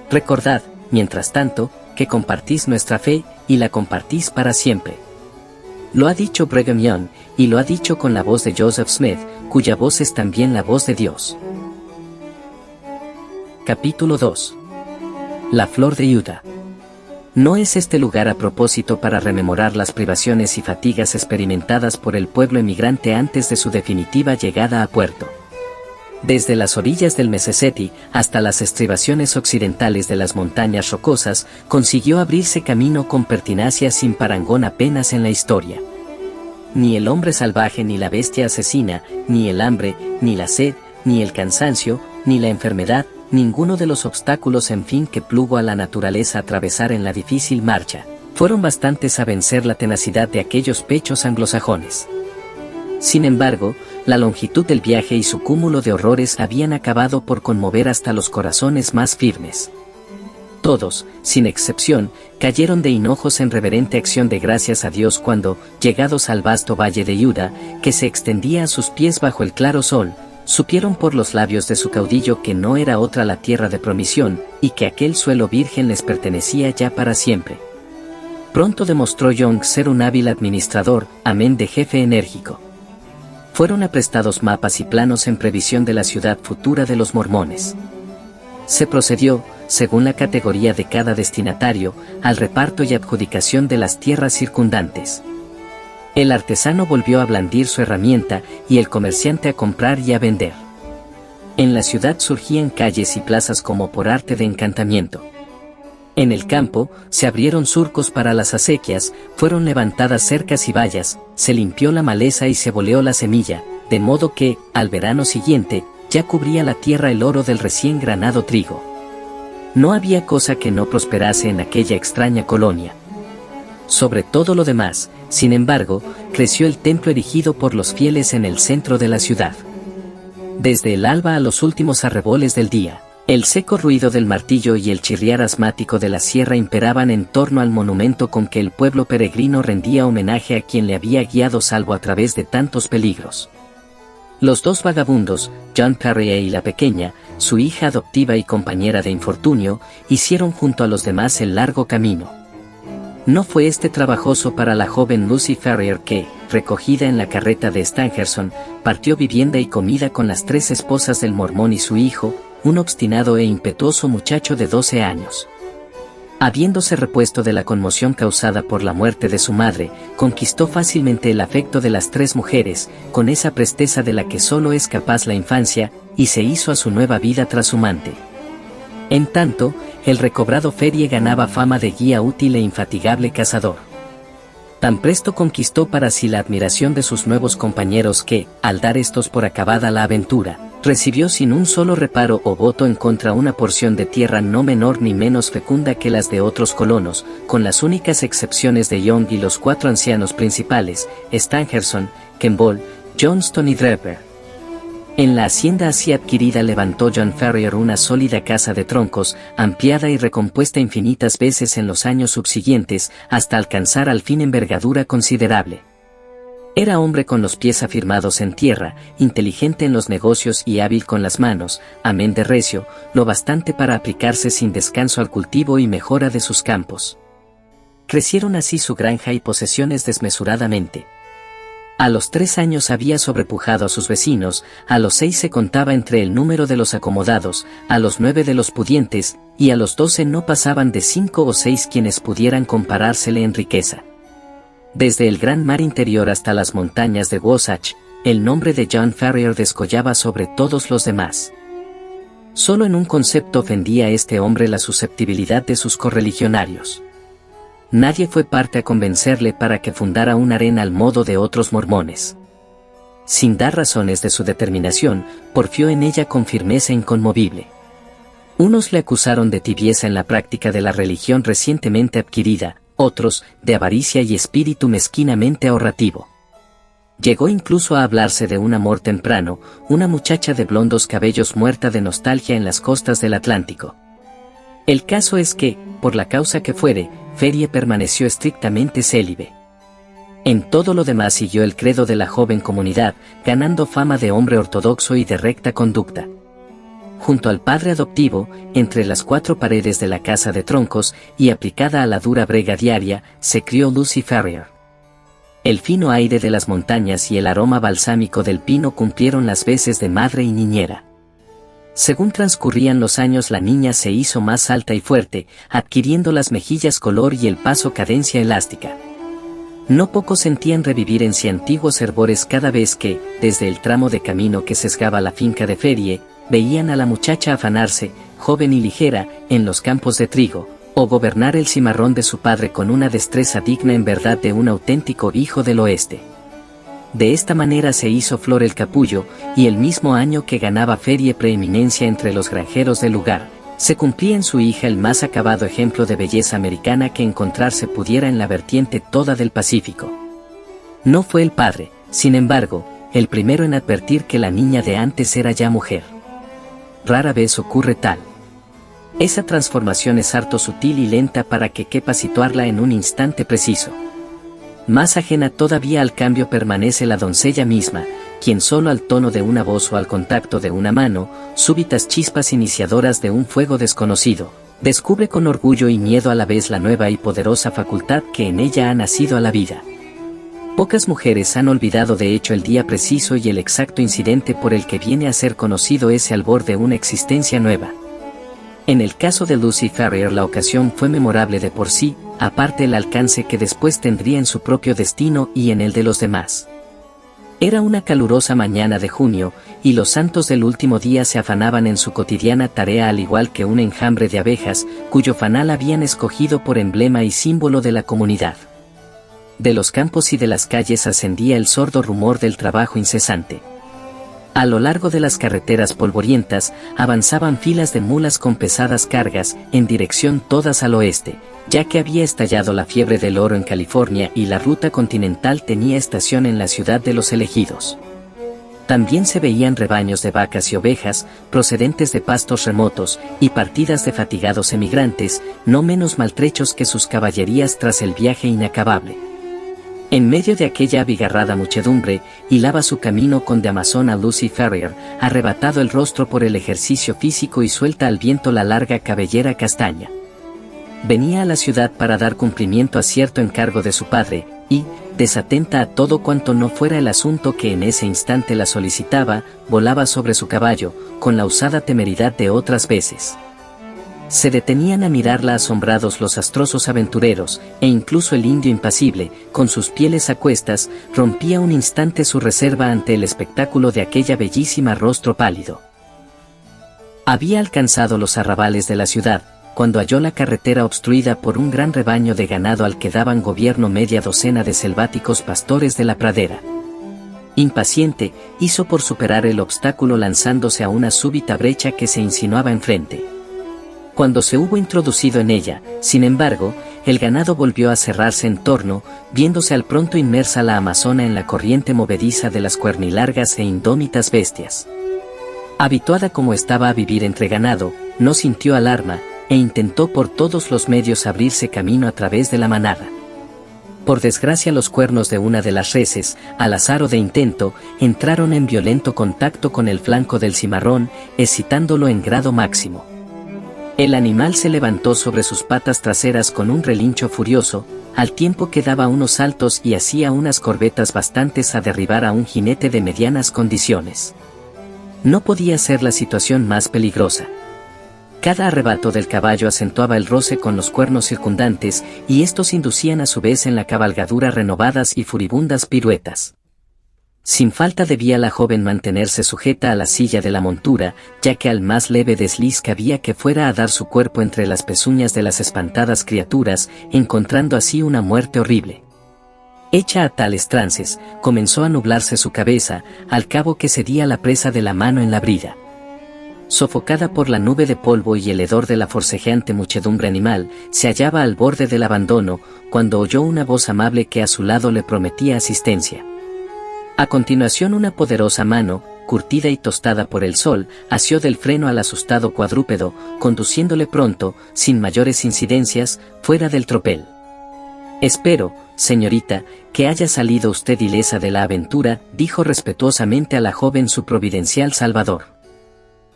Recordad, mientras tanto, que compartís nuestra fe, y la compartís para siempre. Lo ha dicho Brigham Young, y lo ha dicho con la voz de Joseph Smith, cuya voz es también la voz de Dios». Capítulo 2. La flor de Utah. ¿No es este lugar a propósito para rememorar las privaciones y fatigas experimentadas por el pueblo emigrante antes de su definitiva llegada a puerto? Desde las orillas del Mississippi hasta las estribaciones occidentales de las montañas rocosas, consiguió abrirse camino con pertinacia sin parangón apenas en la historia. Ni el hombre salvaje ni la bestia asesina, ni el hambre, ni la sed, ni el cansancio, ni la enfermedad, ninguno de los obstáculos en fin que plugo a la naturaleza atravesar en la difícil marcha, fueron bastantes a vencer la tenacidad de aquellos pechos anglosajones. Sin embargo, la longitud del viaje y su cúmulo de horrores habían acabado por conmover hasta los corazones más firmes. Todos, sin excepción, cayeron de hinojos en reverente acción de gracias a Dios cuando, llegados al vasto valle de Judá, que se extendía a sus pies bajo el claro sol, supieron por los labios de su caudillo que no era otra la tierra de promisión, y que aquel suelo virgen les pertenecía ya para siempre. Pronto demostró Young ser un hábil administrador, amén de jefe enérgico. Fueron aprestados mapas y planos en previsión de la ciudad futura de los mormones. Se procedió, según la categoría de cada destinatario, al reparto y adjudicación de las tierras circundantes. El artesano volvió a blandir su herramienta y el comerciante a comprar y a vender. En la ciudad surgían calles y plazas como por arte de encantamiento. En el campo, se abrieron surcos para las acequias, fueron levantadas cercas y vallas, se limpió la maleza y se boleó la semilla, de modo que, al verano siguiente, ya cubría la tierra el oro del recién granado trigo. No había cosa que no prosperase en aquella extraña colonia. Sobre todo lo demás, sin embargo, creció el templo erigido por los fieles en el centro de la ciudad. Desde el alba a los últimos arreboles del día, el seco ruido del martillo y el chirriar asmático de la sierra imperaban en torno al monumento con que el pueblo peregrino rendía homenaje a quien le había guiado salvo a través de tantos peligros. Los dos vagabundos, John Perrier y la pequeña, su hija adoptiva y compañera de infortunio, hicieron junto a los demás el largo camino. No fue este trabajoso para la joven Lucy Ferrier que, recogida en la carreta de Stangerson, partió vivienda y comida con las 3 esposas del mormón y su hijo, un obstinado e impetuoso muchacho de 12 años. Habiéndose repuesto de la conmoción causada por la muerte de su madre, conquistó fácilmente el afecto de las 3 mujeres, con esa presteza de la que solo es capaz la infancia, y se hizo a su nueva vida trashumante. En tanto, el recobrado Ferrier ganaba fama de guía útil e infatigable cazador. Tan presto conquistó para sí la admiración de sus nuevos compañeros que, al dar estos por acabada la aventura, recibió sin un solo reparo o voto en contra una porción de tierra no menor ni menos fecunda que las de otros colonos, con las únicas excepciones de Young y los 4 ancianos principales, Stangerson, Kemble, Johnston y Draper. En la hacienda así adquirida levantó John Ferrier una sólida casa de troncos, ampliada y recompuesta infinitas veces en los años subsiguientes, hasta alcanzar al fin envergadura considerable. Era hombre con los pies afirmados en tierra, inteligente en los negocios y hábil con las manos, amén de recio, lo bastante para aplicarse sin descanso al cultivo y mejora de sus campos. Crecieron así su granja y posesiones desmesuradamente. A los 3 años había sobrepujado a sus vecinos, a los 6 se contaba entre el número de los acomodados, a los 9 de los pudientes, y a los 12 no pasaban de 5 o 6 quienes pudieran comparársele en riqueza. Desde el gran mar interior hasta las montañas de Wasatch, el nombre de John Ferrier descollaba sobre todos los demás. Solo en un concepto ofendía a este hombre la susceptibilidad de sus correligionarios. Nadie fue parte a convencerle para que fundara una arena al modo de otros mormones. Sin dar razones de su determinación, porfió en ella con firmeza inconmovible. Unos le acusaron de tibieza en la práctica de la religión recientemente adquirida, otros, de avaricia y espíritu mezquinamente ahorrativo. Llegó incluso a hablarse de un amor temprano, una muchacha de blondos cabellos muerta de nostalgia en las costas del Atlántico. El caso es que, por la causa que fuere, Ferrier permaneció estrictamente célibe. En todo lo demás siguió el credo de la joven comunidad, ganando fama de hombre ortodoxo y de recta conducta. Junto al padre adoptivo, entre las 4 paredes de la casa de troncos, y aplicada a la dura brega diaria, se crió Lucy Ferrier. El fino aire de las montañas y el aroma balsámico del pino cumplieron las veces de madre y niñera. Según transcurrían los años, la niña se hizo más alta y fuerte, adquiriendo las mejillas color y el paso cadencia elástica. No pocos sentían revivir en sí antiguos hervores cada vez que, desde el tramo de camino que sesgaba la finca de Ferie, veían a la muchacha afanarse, joven y ligera, en los campos de trigo, o gobernar el cimarrón de su padre con una destreza digna en verdad de un auténtico hijo del oeste. De esta manera se hizo flor el capullo, y el mismo año que ganaba Ferie preeminencia entre los granjeros del lugar, se cumplía en su hija el más acabado ejemplo de belleza americana que encontrarse pudiera en la vertiente toda del Pacífico. No fue el padre, sin embargo, el primero en advertir que la niña de antes era ya mujer. Rara vez ocurre tal. Esa transformación es harto sutil y lenta para que quepa situarla en un instante preciso. Más ajena todavía al cambio permanece la doncella misma, quien solo al tono de una voz o al contacto de una mano, súbitas chispas iniciadoras de un fuego desconocido, descubre con orgullo y miedo a la vez la nueva y poderosa facultad que en ella ha nacido a la vida. Pocas mujeres han olvidado de hecho el día preciso y el exacto incidente por el que viene a ser conocido ese albor de una existencia nueva. En el caso de Lucy Ferrier la ocasión fue memorable de por sí, aparte el alcance que después tendría en su propio destino y en el de los demás. Era una calurosa mañana de junio, y los santos del último día se afanaban en su cotidiana tarea al igual que un enjambre de abejas, cuyo fanal habían escogido por emblema y símbolo de la comunidad. De los campos y de las calles ascendía el sordo rumor del trabajo incesante. A lo largo de las carreteras polvorientas, avanzaban filas de mulas con pesadas cargas, en dirección todas al oeste, ya que había estallado la fiebre del oro en California y la ruta continental tenía estación en la ciudad de los elegidos. También se veían rebaños de vacas y ovejas, procedentes de pastos remotos, y partidas de fatigados emigrantes, no menos maltrechos que sus caballerías tras el viaje inacabable. En medio de aquella abigarrada muchedumbre, hilaba su camino con de Amazona Lucy Ferrier, arrebatado el rostro por el ejercicio físico y suelta al viento la larga cabellera castaña. Venía a la ciudad para dar cumplimiento a cierto encargo de su padre, y, desatenta a todo cuanto no fuera el asunto que en ese instante la solicitaba, volaba sobre su caballo, con la usada temeridad de otras veces. Se detenían a mirarla asombrados los astrosos aventureros, e incluso el indio impasible, con sus pieles a cuestas, rompía un instante su reserva ante el espectáculo de aquella bellísima rostro pálido. Había alcanzado los arrabales de la ciudad, cuando halló la carretera obstruida por un gran rebaño de ganado al que daban gobierno media docena de selváticos pastores de la pradera. Impaciente, hizo por superar el obstáculo lanzándose a una súbita brecha que se insinuaba enfrente. Cuando se hubo introducido en ella, sin embargo, el ganado volvió a cerrarse en torno, viéndose al pronto inmersa la amazona en la corriente movediza de las cuernilargas e indómitas bestias. Habituada como estaba a vivir entre ganado, no sintió alarma, e intentó por todos los medios abrirse camino a través de la manada. Por desgracia los cuernos de una de las reses, al azar o de intento, entraron en violento contacto con el flanco del cimarrón, excitándolo en grado máximo. El animal se levantó sobre sus patas traseras con un relincho furioso, al tiempo que daba unos saltos y hacía unas corvetas bastantes a derribar a un jinete de medianas condiciones. No podía ser la situación más peligrosa. Cada arrebato del caballo acentuaba el roce con los cuernos circundantes, y estos inducían a su vez en la cabalgadura renovadas y furibundas piruetas. Sin falta debía la joven mantenerse sujeta a la silla de la montura, ya que al más leve desliz cabía que fuera a dar su cuerpo entre las pezuñas de las espantadas criaturas, encontrando así una muerte horrible. Hecha a tales trances, comenzó a nublarse su cabeza, al cabo que cedía la presa de la mano en la brida. Sofocada por la nube de polvo y el hedor de la forcejeante muchedumbre animal, se hallaba al borde del abandono, cuando oyó una voz amable que a su lado le prometía asistencia. A continuación una poderosa mano, curtida y tostada por el sol, asió del freno al asustado cuadrúpedo, conduciéndole pronto, sin mayores incidencias, fuera del tropel. «Espero, señorita, que haya salido usted ilesa de la aventura», dijo respetuosamente a la joven su providencial salvador.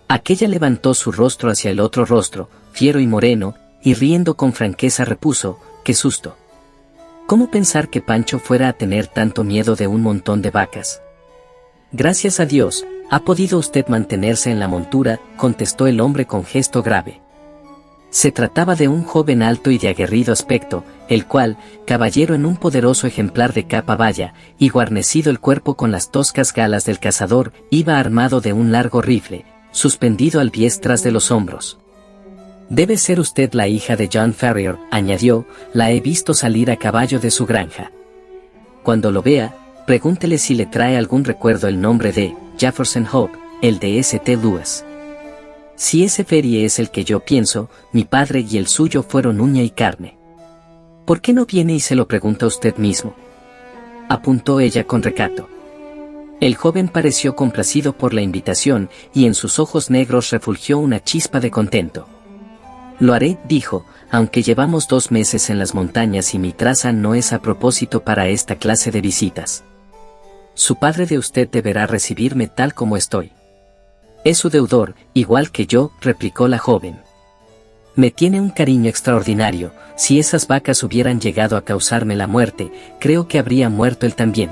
Aquella levantó su rostro hacia el otro rostro, fiero y moreno, y riendo con franqueza repuso: «¡Qué susto! ¿Cómo pensar que Pancho fuera a tener tanto miedo de un montón de vacas? Gracias a Dios, ¿Ha podido usted mantenerse en la montura?, contestó el hombre con gesto grave. Se trataba de un joven alto y de aguerrido aspecto, el cual, caballero en un poderoso ejemplar de capa baya, y guarnecido el cuerpo con las toscas galas del cazador, iba armado de un largo rifle, suspendido al bies tras de los hombros. «Debe ser usted la hija de John Ferrier», añadió, «la he visto salir a caballo de su granja. Cuando lo vea, pregúntele si le trae algún recuerdo el nombre de Jefferson Hope, el de St. Louis. Si ese Ferry es el que yo pienso, mi padre y el suyo fueron uña y carne. ¿Por qué no viene y se lo pregunta usted mismo?», apuntó ella con recato. El joven pareció complacido por la invitación y en sus ojos negros refulgió una chispa de contento. «Lo haré», dijo, «aunque llevamos 2 meses en las montañas y mi traza no es a propósito para esta clase de visitas. Su padre de usted deberá recibirme tal como estoy». «Es su deudor, igual que yo», replicó la joven. «Me tiene un cariño extraordinario. Si esas vacas hubieran llegado a causarme la muerte, creo que habría muerto él también».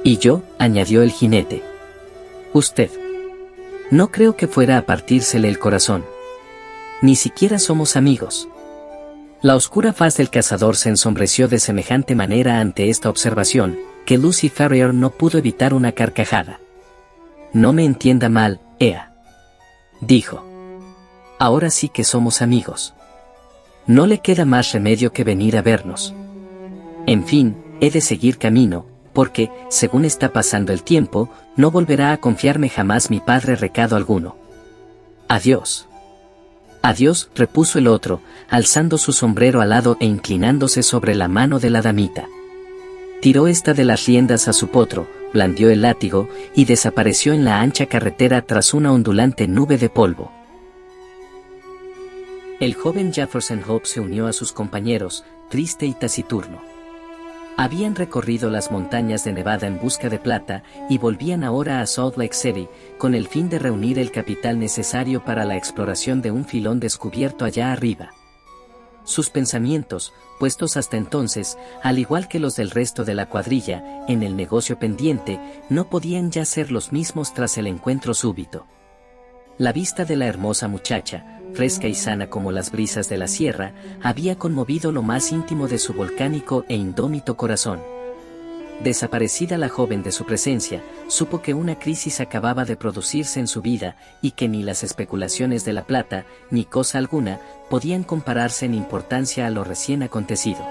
«¿Y yo?», añadió el jinete. «Usted. No creo que fuera a partírsele el corazón. Ni siquiera somos amigos». La oscura faz del cazador se ensombreció de semejante manera ante esta observación, que Lucy Ferrier no pudo evitar una carcajada. «No me entienda mal, Ea», dijo. «Ahora sí que somos amigos. No le queda más remedio que venir a vernos. En fin, he de seguir camino, porque, según está pasando el tiempo, no volverá a confiarme jamás mi padre recado alguno. Adiós». «Adiós», repuso el otro, alzando su sombrero alado e inclinándose sobre la mano de la damita. Tiró ésta de las riendas a su potro, blandió el látigo, y desapareció en la ancha carretera tras una ondulante nube de polvo. El joven Jefferson Hope se unió a sus compañeros, triste y taciturno. Habían recorrido las montañas de Nevada en busca de plata, y volvían ahora a Salt Lake City, con el fin de reunir el capital necesario para la exploración de un filón descubierto allá arriba. Sus pensamientos, puestos hasta entonces, al igual que los del resto de la cuadrilla, en el negocio pendiente, no podían ya ser los mismos tras el encuentro súbito. La vista de la hermosa muchacha, fresca y sana como las brisas de la sierra, había conmovido lo más íntimo de su volcánico e indómito corazón. Desaparecida la joven de su presencia, supo que una crisis acababa de producirse en su vida, y que ni las especulaciones de la plata, ni cosa alguna, podían compararse en importancia a lo recién acontecido.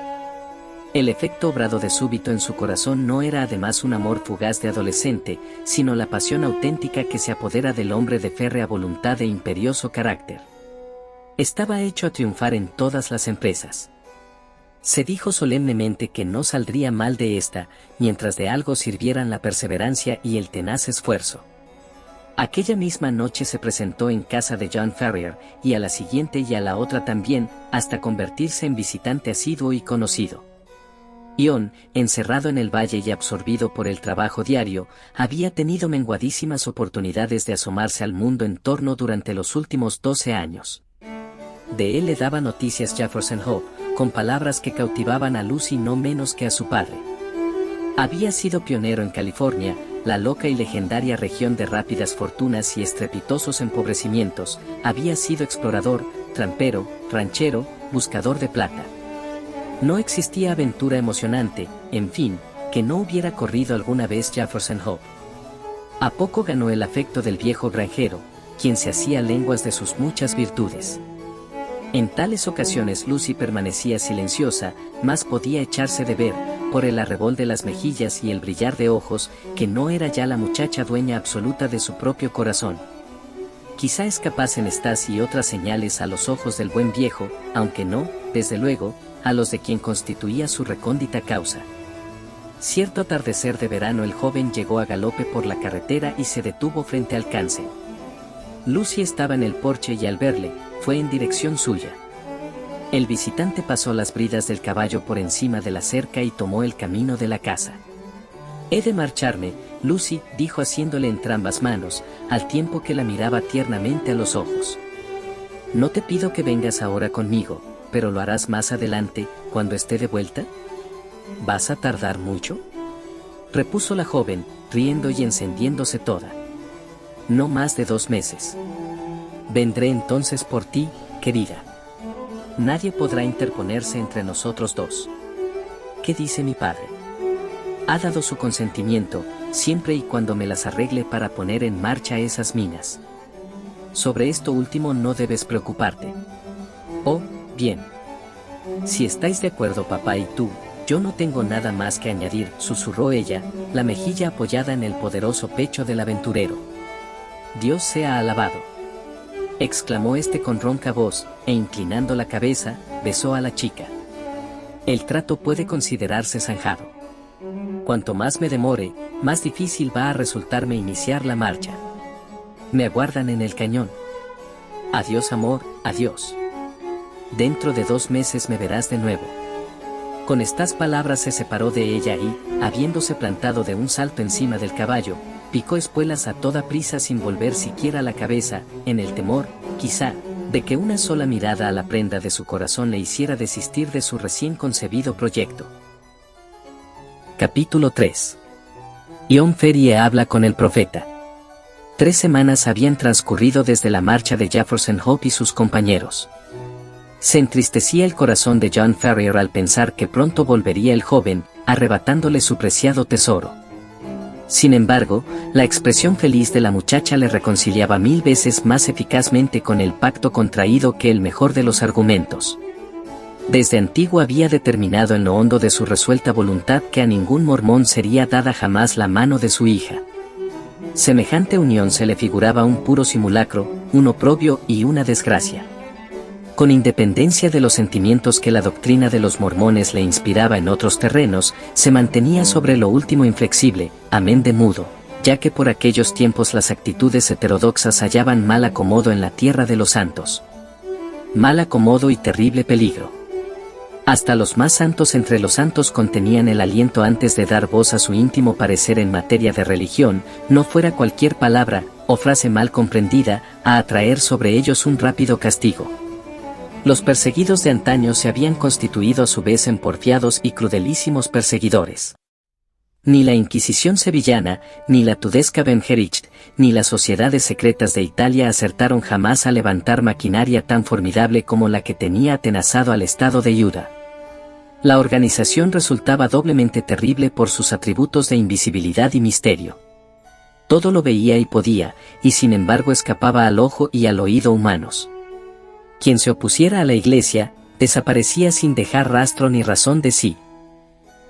El efecto obrado de súbito en su corazón no era además un amor fugaz de adolescente, sino la pasión auténtica que se apodera del hombre de férrea voluntad e imperioso carácter. Estaba hecho a triunfar en todas las empresas. Se dijo solemnemente que no saldría mal de esta, mientras de algo sirvieran la perseverancia y el tenaz esfuerzo. Aquella misma noche se presentó en casa de John Ferrier, y a la siguiente y a la otra también, hasta convertirse en visitante asiduo y conocido. John, encerrado en el valle y absorbido por el trabajo diario, había tenido menguadísimas oportunidades de asomarse al mundo en torno durante los últimos 12 años. De él le daba noticias Jefferson Hope, con palabras que cautivaban a Lucy no menos que a su padre. Había sido pionero en California, la loca y legendaria región de rápidas fortunas y estrepitosos empobrecimientos. Había sido explorador, trampero, ranchero, buscador de plata. No existía aventura emocionante, en fin, que no hubiera corrido alguna vez Jefferson Hope. A poco ganó el afecto del viejo granjero, quien se hacía lenguas de sus muchas virtudes. En tales ocasiones Lucy permanecía silenciosa, mas podía echarse de ver, por el arrebol de las mejillas y el brillar de ojos, que no era ya la muchacha dueña absoluta de su propio corazón. Quizá escapasen estas y otras señales a los ojos del buen viejo, aunque no, desde luego, a los de quien constituía su recóndita causa. Cierto atardecer de verano el joven llegó a galope por la carretera y se detuvo frente al Cáncer. Lucy estaba en el porche y al verle, fue en dirección suya. El visitante pasó las bridas del caballo por encima de la cerca y tomó el camino de la casa. «He de marcharme», Lucy dijo haciéndole entrambas manos, al tiempo que la miraba tiernamente a los ojos. «No te pido que vengas ahora conmigo, pero lo harás más adelante, cuando esté de vuelta». «¿Vas a tardar mucho?», repuso la joven, riendo y encendiéndose toda. no más de 2 meses. Vendré entonces por ti, querida. Nadie podrá interponerse entre nosotros dos. ¿Qué dice mi padre? Ha dado su consentimiento, siempre y cuando me las arregle para poner en marcha esas minas. Sobre esto último no debes preocuparte. Oh, bien. Si estáis de acuerdo papá y tú, yo no tengo nada más que añadir, susurró ella, la mejilla apoyada en el poderoso pecho del aventurero. Dios sea alabado, exclamó este con ronca voz, e inclinando la cabeza, besó a la chica. El trato puede considerarse zanjado. Cuanto más me demore, más difícil va a resultarme iniciar la marcha. Me aguardan en el cañón. Adiós amor, adiós. Dentro de 2 meses me verás de nuevo. Con estas palabras se separó de ella y, habiéndose plantado de un salto encima del caballo, picó espuelas a toda prisa sin volver siquiera la cabeza, en el temor, quizá, de que una sola mirada a la prenda de su corazón le hiciera desistir de su recién concebido proyecto. Capítulo 3. Ion Ferie habla con el profeta. 3 semanas habían transcurrido desde la marcha de Jefferson Hope y sus compañeros. Se entristecía el corazón de John Ferrier al pensar que pronto volvería el joven, arrebatándole su preciado tesoro. Sin embargo, la expresión feliz de la muchacha le reconciliaba 1000 veces más eficazmente con el pacto contraído que el mejor de los argumentos. Desde antiguo había determinado en lo hondo de su resuelta voluntad que a ningún mormón sería dada jamás la mano de su hija. Semejante unión se le figuraba un puro simulacro, un oprobio y una desgracia. Con independencia de los sentimientos que la doctrina de los mormones le inspiraba en otros terrenos, se mantenía sobre lo último inflexible, amén de mudo, ya que por aquellos tiempos las actitudes heterodoxas hallaban mal acomodo en la tierra de los santos. Mal acomodo y terrible peligro. Hasta los más santos entre los santos contenían el aliento antes de dar voz a su íntimo parecer en materia de religión, no fuera cualquier palabra, o frase mal comprendida, a atraer sobre ellos un rápido castigo. Los perseguidos de antaño se habían constituido a su vez en porfiados y crudelísimos perseguidores. Ni la Inquisición sevillana, ni la Tudesca Bemgericht, ni las sociedades secretas de Italia acertaron jamás a levantar maquinaria tan formidable como la que tenía atenazado al estado de Utah. La organización resultaba doblemente terrible por sus atributos de invisibilidad y misterio. Todo lo veía y podía, y sin embargo escapaba al ojo y al oído humanos. Quien se opusiera a la Iglesia, desaparecía sin dejar rastro ni razón de sí.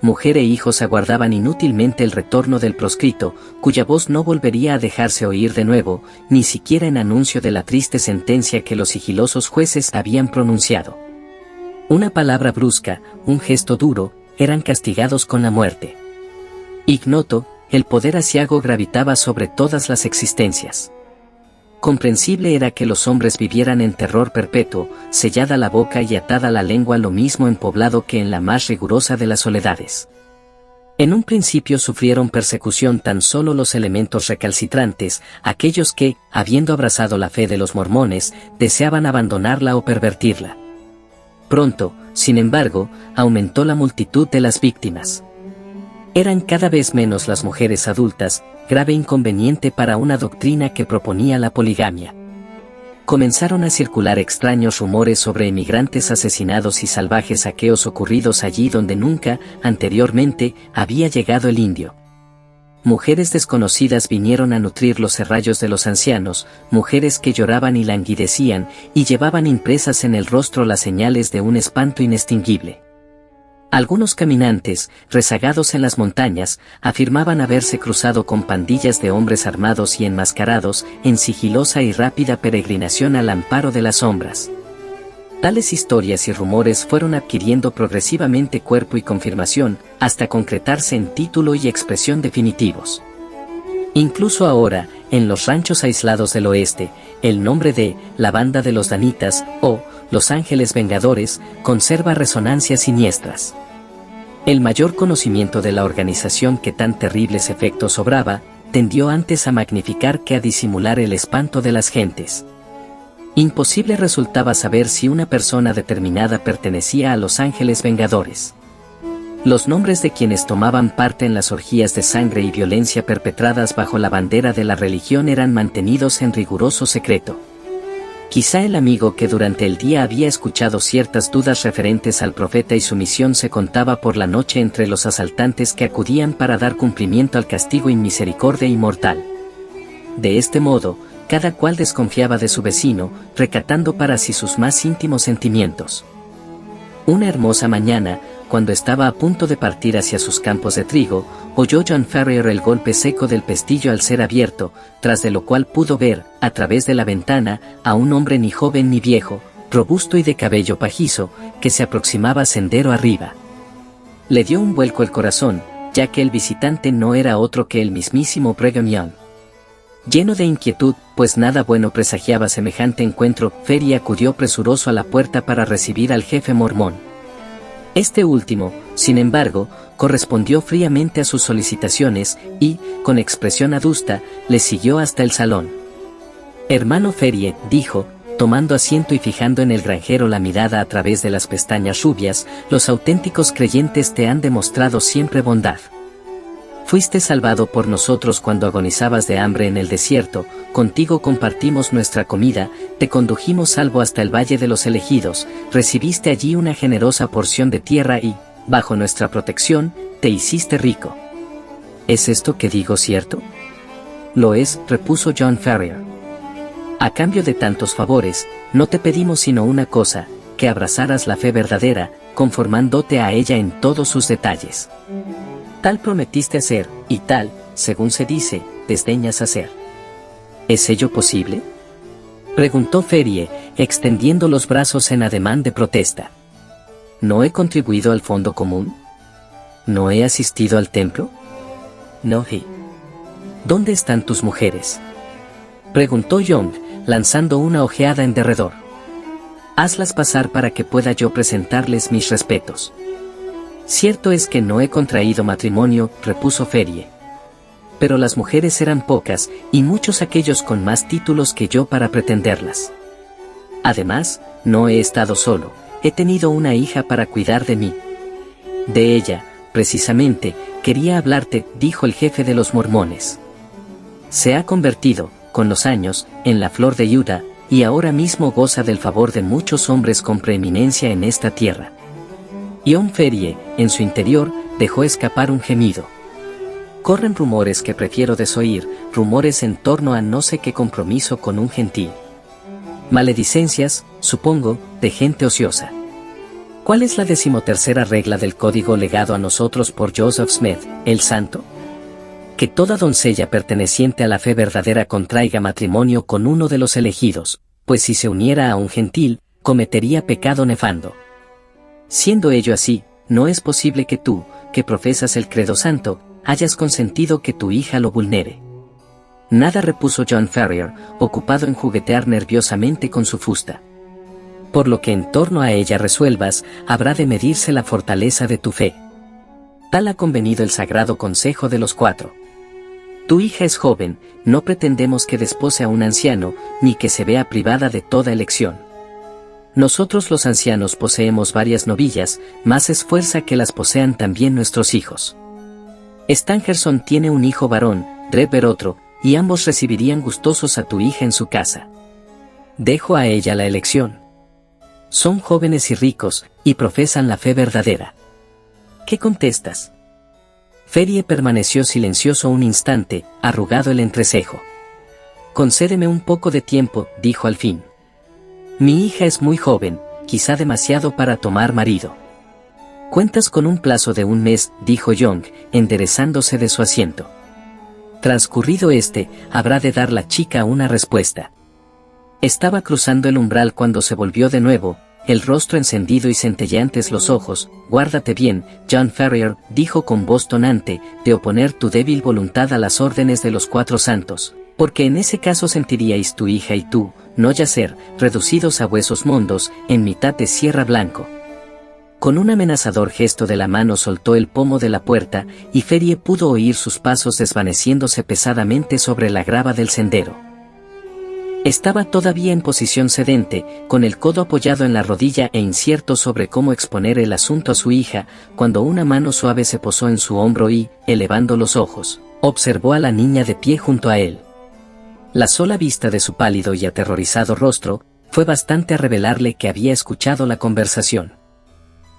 Mujer e hijos aguardaban inútilmente el retorno del proscrito, cuya voz no volvería a dejarse oír de nuevo, ni siquiera en anuncio de la triste sentencia que los sigilosos jueces habían pronunciado. Una palabra brusca, un gesto duro, eran castigados con la muerte. Ignoto, el poder aciago gravitaba sobre todas las existencias. Comprensible era que los hombres vivieran en terror perpetuo, sellada la boca y atada la lengua lo mismo en poblado que en la más rigurosa de las soledades. En un principio sufrieron persecución tan solo los elementos recalcitrantes, aquellos que, habiendo abrazado la fe de los mormones, deseaban abandonarla o pervertirla. Pronto, sin embargo, aumentó la multitud de las víctimas. Eran cada vez menos las mujeres adultas, grave inconveniente para una doctrina que proponía la poligamia. Comenzaron a circular extraños rumores sobre emigrantes asesinados y salvajes saqueos ocurridos allí donde nunca, anteriormente, había llegado el indio. Mujeres desconocidas vinieron a nutrir los serrallos de los ancianos, mujeres que lloraban y languidecían, y llevaban impresas en el rostro las señales de un espanto inextinguible. Algunos caminantes, rezagados en las montañas, afirmaban haberse cruzado con pandillas de hombres armados y enmascarados, en sigilosa y rápida peregrinación al amparo de las sombras. Tales historias y rumores fueron adquiriendo progresivamente cuerpo y confirmación, hasta concretarse en título y expresión definitivos. Incluso ahora, en los ranchos aislados del oeste, el nombre de la Banda de los Danitas, o Los Ángeles Vengadores, conserva resonancias siniestras. El mayor conocimiento de la organización que tan terribles efectos obraba, tendió antes a magnificar que a disimular el espanto de las gentes. Imposible resultaba saber si una persona determinada pertenecía a los Ángeles Vengadores. Los nombres de quienes tomaban parte en las orgías de sangre y violencia perpetradas bajo la bandera de la religión eran mantenidos en riguroso secreto. Quizá el amigo que durante el día había escuchado ciertas dudas referentes al profeta y su misión se contaba por la noche entre los asaltantes que acudían para dar cumplimiento al castigo inmisericordia y mortal. De este modo, cada cual desconfiaba de su vecino, recatando para sí sus más íntimos sentimientos. Una hermosa mañana, cuando estaba a punto de partir hacia sus campos de trigo, oyó John Ferrier el golpe seco del pestillo al ser abierto, tras de lo cual pudo ver, a través de la ventana, a un hombre ni joven ni viejo, robusto y de cabello pajizo, que se aproximaba sendero arriba. Le dio un vuelco el corazón, ya que el visitante no era otro que el mismísimo Brigham Young. Lleno de inquietud, pues nada bueno presagiaba semejante encuentro, Ferrier acudió presuroso a la puerta para recibir al jefe mormón. Este último, sin embargo, correspondió fríamente a sus solicitaciones y, con expresión adusta, le siguió hasta el salón. «Hermano Ferrier», dijo, tomando asiento y fijando en el granjero la mirada a través de las pestañas rubias, «los auténticos creyentes te han demostrado siempre bondad. Fuiste salvado por nosotros cuando agonizabas de hambre en el desierto, contigo compartimos nuestra comida, te condujimos salvo hasta el Valle de los Elegidos, recibiste allí una generosa porción de tierra y, bajo nuestra protección, te hiciste rico». «¿Es esto que digo cierto?». «Lo es», repuso John Ferrier. «A cambio de tantos favores, no te pedimos sino una cosa, que abrazaras la fe verdadera, conformándote a ella en todos sus detalles. Tal prometiste hacer, y tal, según se dice, desdeñas hacer». «¿Es ello posible?», preguntó Ferrier, extendiendo los brazos en ademán de protesta. «¿No he contribuido al fondo común? ¿No he asistido al templo? No he». «¿Dónde están tus mujeres?», preguntó Young, lanzando una ojeada en derredor. «Hazlas pasar para que pueda yo presentarles mis respetos». «Cierto es que no he contraído matrimonio», repuso Ferrier. «Pero las mujeres eran pocas, y muchos aquellos con más títulos que yo para pretenderlas. Además, no he estado solo, he tenido una hija para cuidar de mí. De ella, precisamente, quería hablarte», dijo el jefe de los mormones. «Se ha convertido, con los años, en la flor de Utah, y ahora mismo goza del favor de muchos hombres con preeminencia en esta tierra». John Ferrier, en su interior, dejó escapar un gemido. «Corren rumores que prefiero desoír, rumores en torno a no sé qué compromiso con un gentil. Maledicencias, supongo, de gente ociosa. ¿Cuál es la 13ª regla del código legado a nosotros por Joseph Smith, el santo? Que toda doncella perteneciente a la fe verdadera contraiga matrimonio con uno de los elegidos, pues si se uniera a un gentil, cometería pecado nefando. Siendo ello así, no es posible que tú, que profesas el credo santo, hayas consentido que tu hija lo vulnere». «Nada», repuso John Ferrier, ocupado en juguetear nerviosamente con su fusta. «Por lo que en torno a ella resuelvas, habrá de medirse la fortaleza de tu fe. Tal ha convenido el sagrado consejo de los 4. Tu hija es joven, no pretendemos que despose a un anciano, ni que se vea privada de toda elección. Nosotros los ancianos poseemos varias novillas, más es fuerza que las posean también nuestros hijos. Stangerson tiene un hijo varón, Drever otro, y ambos recibirían gustosos a tu hija en su casa. Dejo a ella la elección. Son jóvenes y ricos, y profesan la fe verdadera. ¿Qué contestas?». Ferrier permaneció silencioso un instante, arrugado el entrecejo. «Concédeme un poco de tiempo», dijo al fin. «Mi hija es muy joven, quizá demasiado para tomar marido». «Cuentas con un plazo de 1 mes», dijo Young, enderezándose de su asiento. «Transcurrido este, habrá de dar la chica una respuesta». Estaba cruzando el umbral cuando se volvió de nuevo, el rostro encendido y centelleantes los ojos. «Guárdate bien, John Ferrier», dijo con voz tonante, «de oponer tu débil voluntad a las órdenes de los 4 santos, porque en ese caso sentiríais tu hija y tú, no yacer, reducidos a huesos mondos, en mitad de Sierra Blanco». Con un amenazador gesto de la mano soltó el pomo de la puerta, y Ferrier pudo oír sus pasos desvaneciéndose pesadamente sobre la grava del sendero. Estaba todavía en posición sedente, con el codo apoyado en la rodilla e incierto sobre cómo exponer el asunto a su hija, cuando una mano suave se posó en su hombro y, elevando los ojos, observó a la niña de pie junto a él. La sola vista de su pálido y aterrorizado rostro, fue bastante a revelarle que había escuchado la conversación.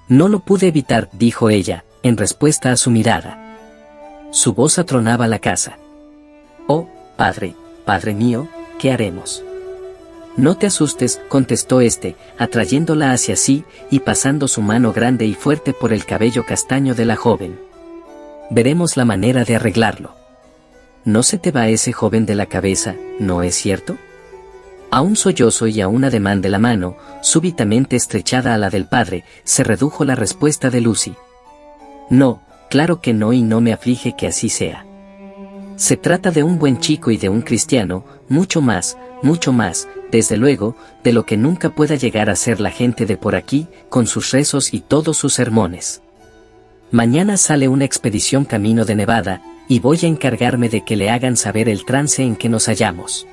«No lo pude evitar», dijo ella, en respuesta a su mirada. Su voz atronaba la casa. «Oh, padre, padre mío, ¿qué haremos?» «No te asustes», contestó este, atrayéndola hacia sí y pasando su mano grande y fuerte por el cabello castaño de la joven. «Veremos la manera de arreglarlo. No se te va ese joven de la cabeza, ¿no es cierto?» A un sollozo y a un ademán de la mano, súbitamente estrechada a la del padre, se redujo la respuesta de Lucy. «No, claro que no, y no me aflige que así sea. Se trata de un buen chico y de un cristiano, mucho más, desde luego, de lo que nunca pueda llegar a ser la gente de por aquí, con sus rezos y todos sus sermones. Mañana sale una expedición camino de Nevada, y voy a encargarme de que le hagan saber el trance en que nos hallamos.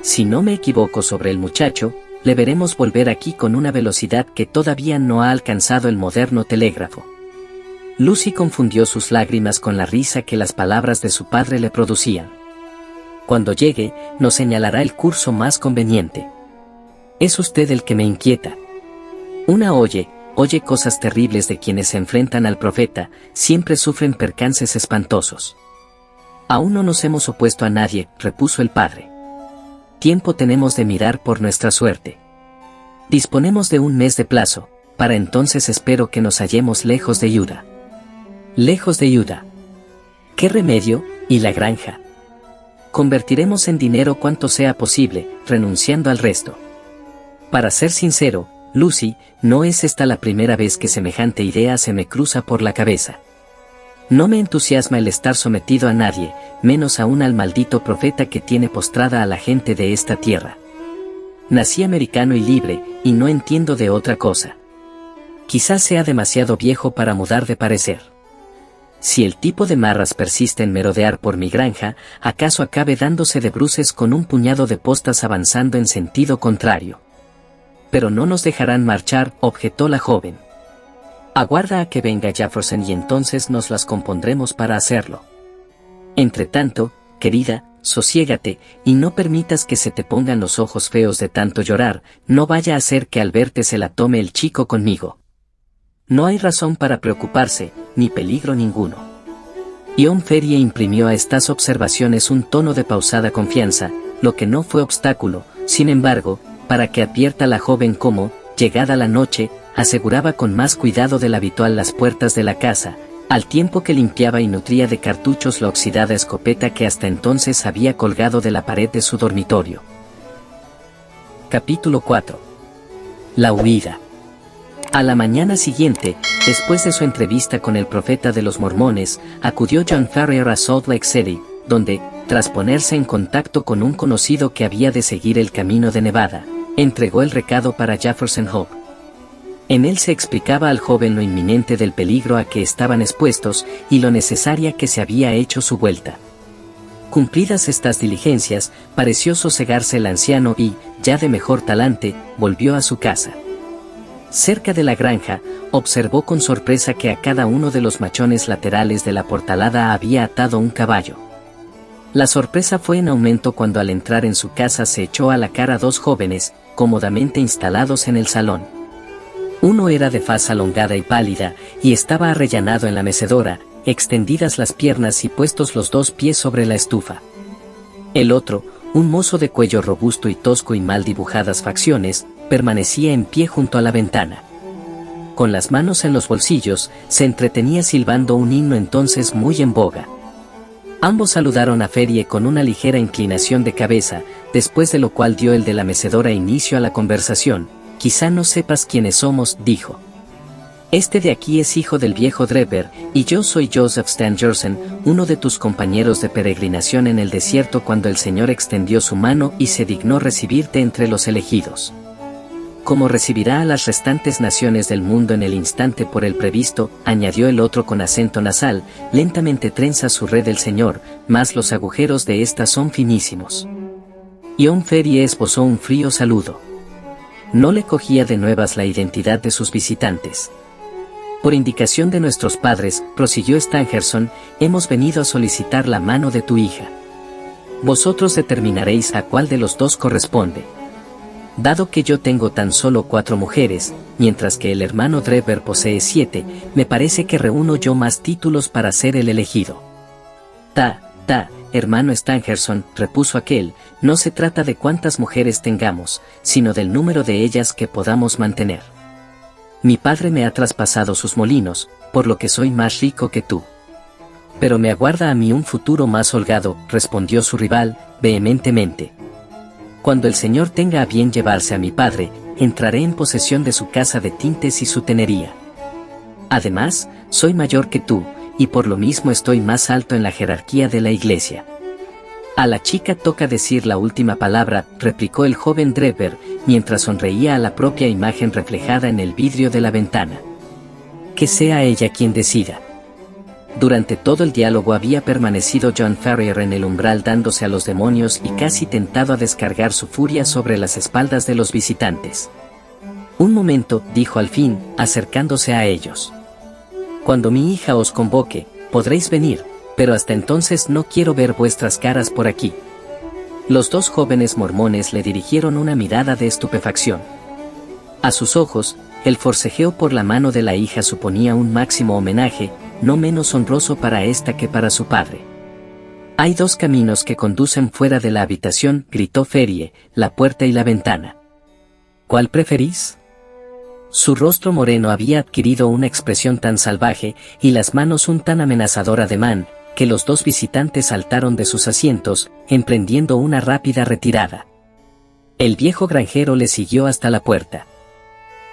Si no me equivoco sobre el muchacho, le veremos volver aquí con una velocidad que todavía no ha alcanzado el moderno telégrafo». Lucy confundió sus lágrimas con la risa que las palabras de su padre le producían. «Cuando llegue, nos señalará el curso más conveniente. Es usted el que me inquieta. Una oye cosas terribles de quienes se enfrentan al profeta, siempre sufren percances espantosos». «Aún no nos hemos opuesto a nadie», repuso el padre. «Tiempo tenemos de mirar por nuestra suerte. Disponemos de un mes de plazo, para entonces espero que nos hallemos lejos de Judá». «Lejos de Judá. ¿Qué remedio? ¿Y la granja? Convertiremos en dinero cuanto sea posible, renunciando al resto». Para ser sincero, Lucy, no es esta la primera vez que semejante idea se me cruza por la cabeza. No me entusiasma el estar sometido a nadie, menos aún al maldito profeta que tiene postrada a la gente de esta tierra. Nací americano y libre, y no entiendo de otra cosa. Quizás sea demasiado viejo para mudar de parecer. Si el tipo de marras persiste en merodear por mi granja, acaso acabe dándose de bruces con un puñado de postas avanzando en sentido contrario. «Pero no nos dejarán marchar», objetó la joven. «Aguarda a que venga Jefferson y entonces nos las compondremos para hacerlo. Entretanto, querida, sosiégate, y no permitas que se te pongan los ojos feos de tanto llorar, no vaya a ser que al verte se la tome el chico conmigo. No hay razón para preocuparse, ni peligro ninguno». John Ferrier imprimió a estas observaciones un tono de pausada confianza, lo que no fue obstáculo, sin embargo, para que advierta la joven cómo, llegada la noche, aseguraba con más cuidado del habitual las puertas de la casa, al tiempo que limpiaba y nutría de cartuchos la oxidada escopeta que hasta entonces había colgado de la pared de su dormitorio. Capítulo 4. La huida. A la mañana siguiente, después de su entrevista con el profeta de los mormones, acudió John Ferrier a Salt Lake City, donde, tras ponerse en contacto con un conocido que había de seguir el camino de Nevada, entregó el recado para Jefferson Hope. En él se explicaba al joven lo inminente del peligro a que estaban expuestos y lo necesaria que se había hecho su vuelta. Cumplidas estas diligencias, pareció sosegarse el anciano y, ya de mejor talante, volvió a su casa. Cerca de la granja, observó con sorpresa que a cada uno de los machones laterales de la portalada había atado un caballo. La sorpresa fue en aumento cuando al entrar en su casa se echó a la cara dos jóvenes, cómodamente instalados en el salón. Uno era de faz alongada y pálida, y estaba arrellanado en la mecedora, extendidas las piernas y puestos los dos pies sobre la estufa. El otro, un mozo de cuello robusto y tosco y mal dibujadas facciones, permanecía en pie junto a la ventana. Con las manos en los bolsillos, se entretenía silbando un himno entonces muy en boga. Ambos saludaron a Ferrier con una ligera inclinación de cabeza, después de lo cual dio el de la mecedora inicio a la conversación. «Quizá no sepas quiénes somos», dijo. «Este de aquí es hijo del viejo Drever, y yo soy Joseph Stangerson, uno de tus compañeros de peregrinación en el desierto cuando el Señor extendió su mano y se dignó recibirte entre los elegidos. Como recibirá a las restantes naciones del mundo en el instante por el previsto», añadió el otro con acento nasal, «lentamente trenza su red el Señor, mas los agujeros de ésta son finísimos. Jon Ferrier esbozó un frío saludo. No le cogía de nuevas la identidad de sus visitantes. Por indicación de nuestros padres, prosiguió Stangerson, hemos venido a solicitar la mano de tu hija. Vosotros determinaréis a cuál de los dos corresponde. Dado que yo tengo tan solo 4 mujeres, mientras que el hermano Drever posee 7, me parece que reúno yo más títulos para ser el elegido. Hermano Stangerson, repuso aquel, no se trata de cuántas mujeres tengamos, sino del número de ellas que podamos mantener. Mi padre me ha traspasado sus molinos, por lo que soy más rico que tú. Pero me aguarda a mí un futuro más holgado, respondió su rival, vehementemente. Cuando el señor tenga a bien llevarse a mi padre, entraré en posesión de su casa de tintes y su tenería. Además, soy mayor que tú, y por lo mismo estoy más alto en la jerarquía de la iglesia. A la chica toca decir la última palabra, replicó el joven Drever, mientras sonreía a la propia imagen reflejada en el vidrio de la ventana. Que sea ella quien decida. Durante todo el diálogo había permanecido Jon Ferrier en el umbral dándose a los demonios y casi tentado a descargar su furia sobre las espaldas de los visitantes. Un momento, dijo al fin, acercándose a ellos. Cuando mi hija os convoque, podréis venir, pero hasta entonces no quiero ver vuestras caras por aquí. Los 2 jóvenes mormones le dirigieron una mirada de estupefacción. A sus ojos, el forcejeo por la mano de la hija suponía un máximo homenaje, no menos honroso para ésta que para su padre. Hay 2 caminos que conducen fuera de la habitación, gritó Ferrier, la puerta y la ventana. ¿Cuál preferís? Su rostro moreno había adquirido una expresión tan salvaje, y las manos un tan amenazador ademán, que los 2 visitantes saltaron de sus asientos, emprendiendo una rápida retirada. El viejo granjero le siguió hasta la puerta.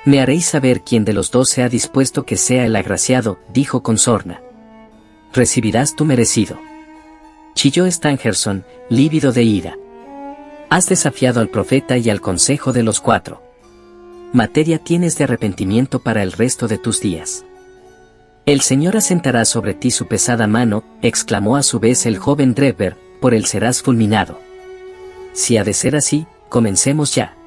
Me haréis saber quién de los 2 se ha dispuesto que sea el agraciado, dijo con sorna. Recibirás tu merecido. Chilló Stangerson, lívido de ira. Has desafiado al profeta y al consejo de los 4. Materia tienes de arrepentimiento para el resto de tus días. El Señor asentará sobre ti su pesada mano, exclamó a su vez el joven Drever, por él serás fulminado. Si ha de ser así, comencemos ya.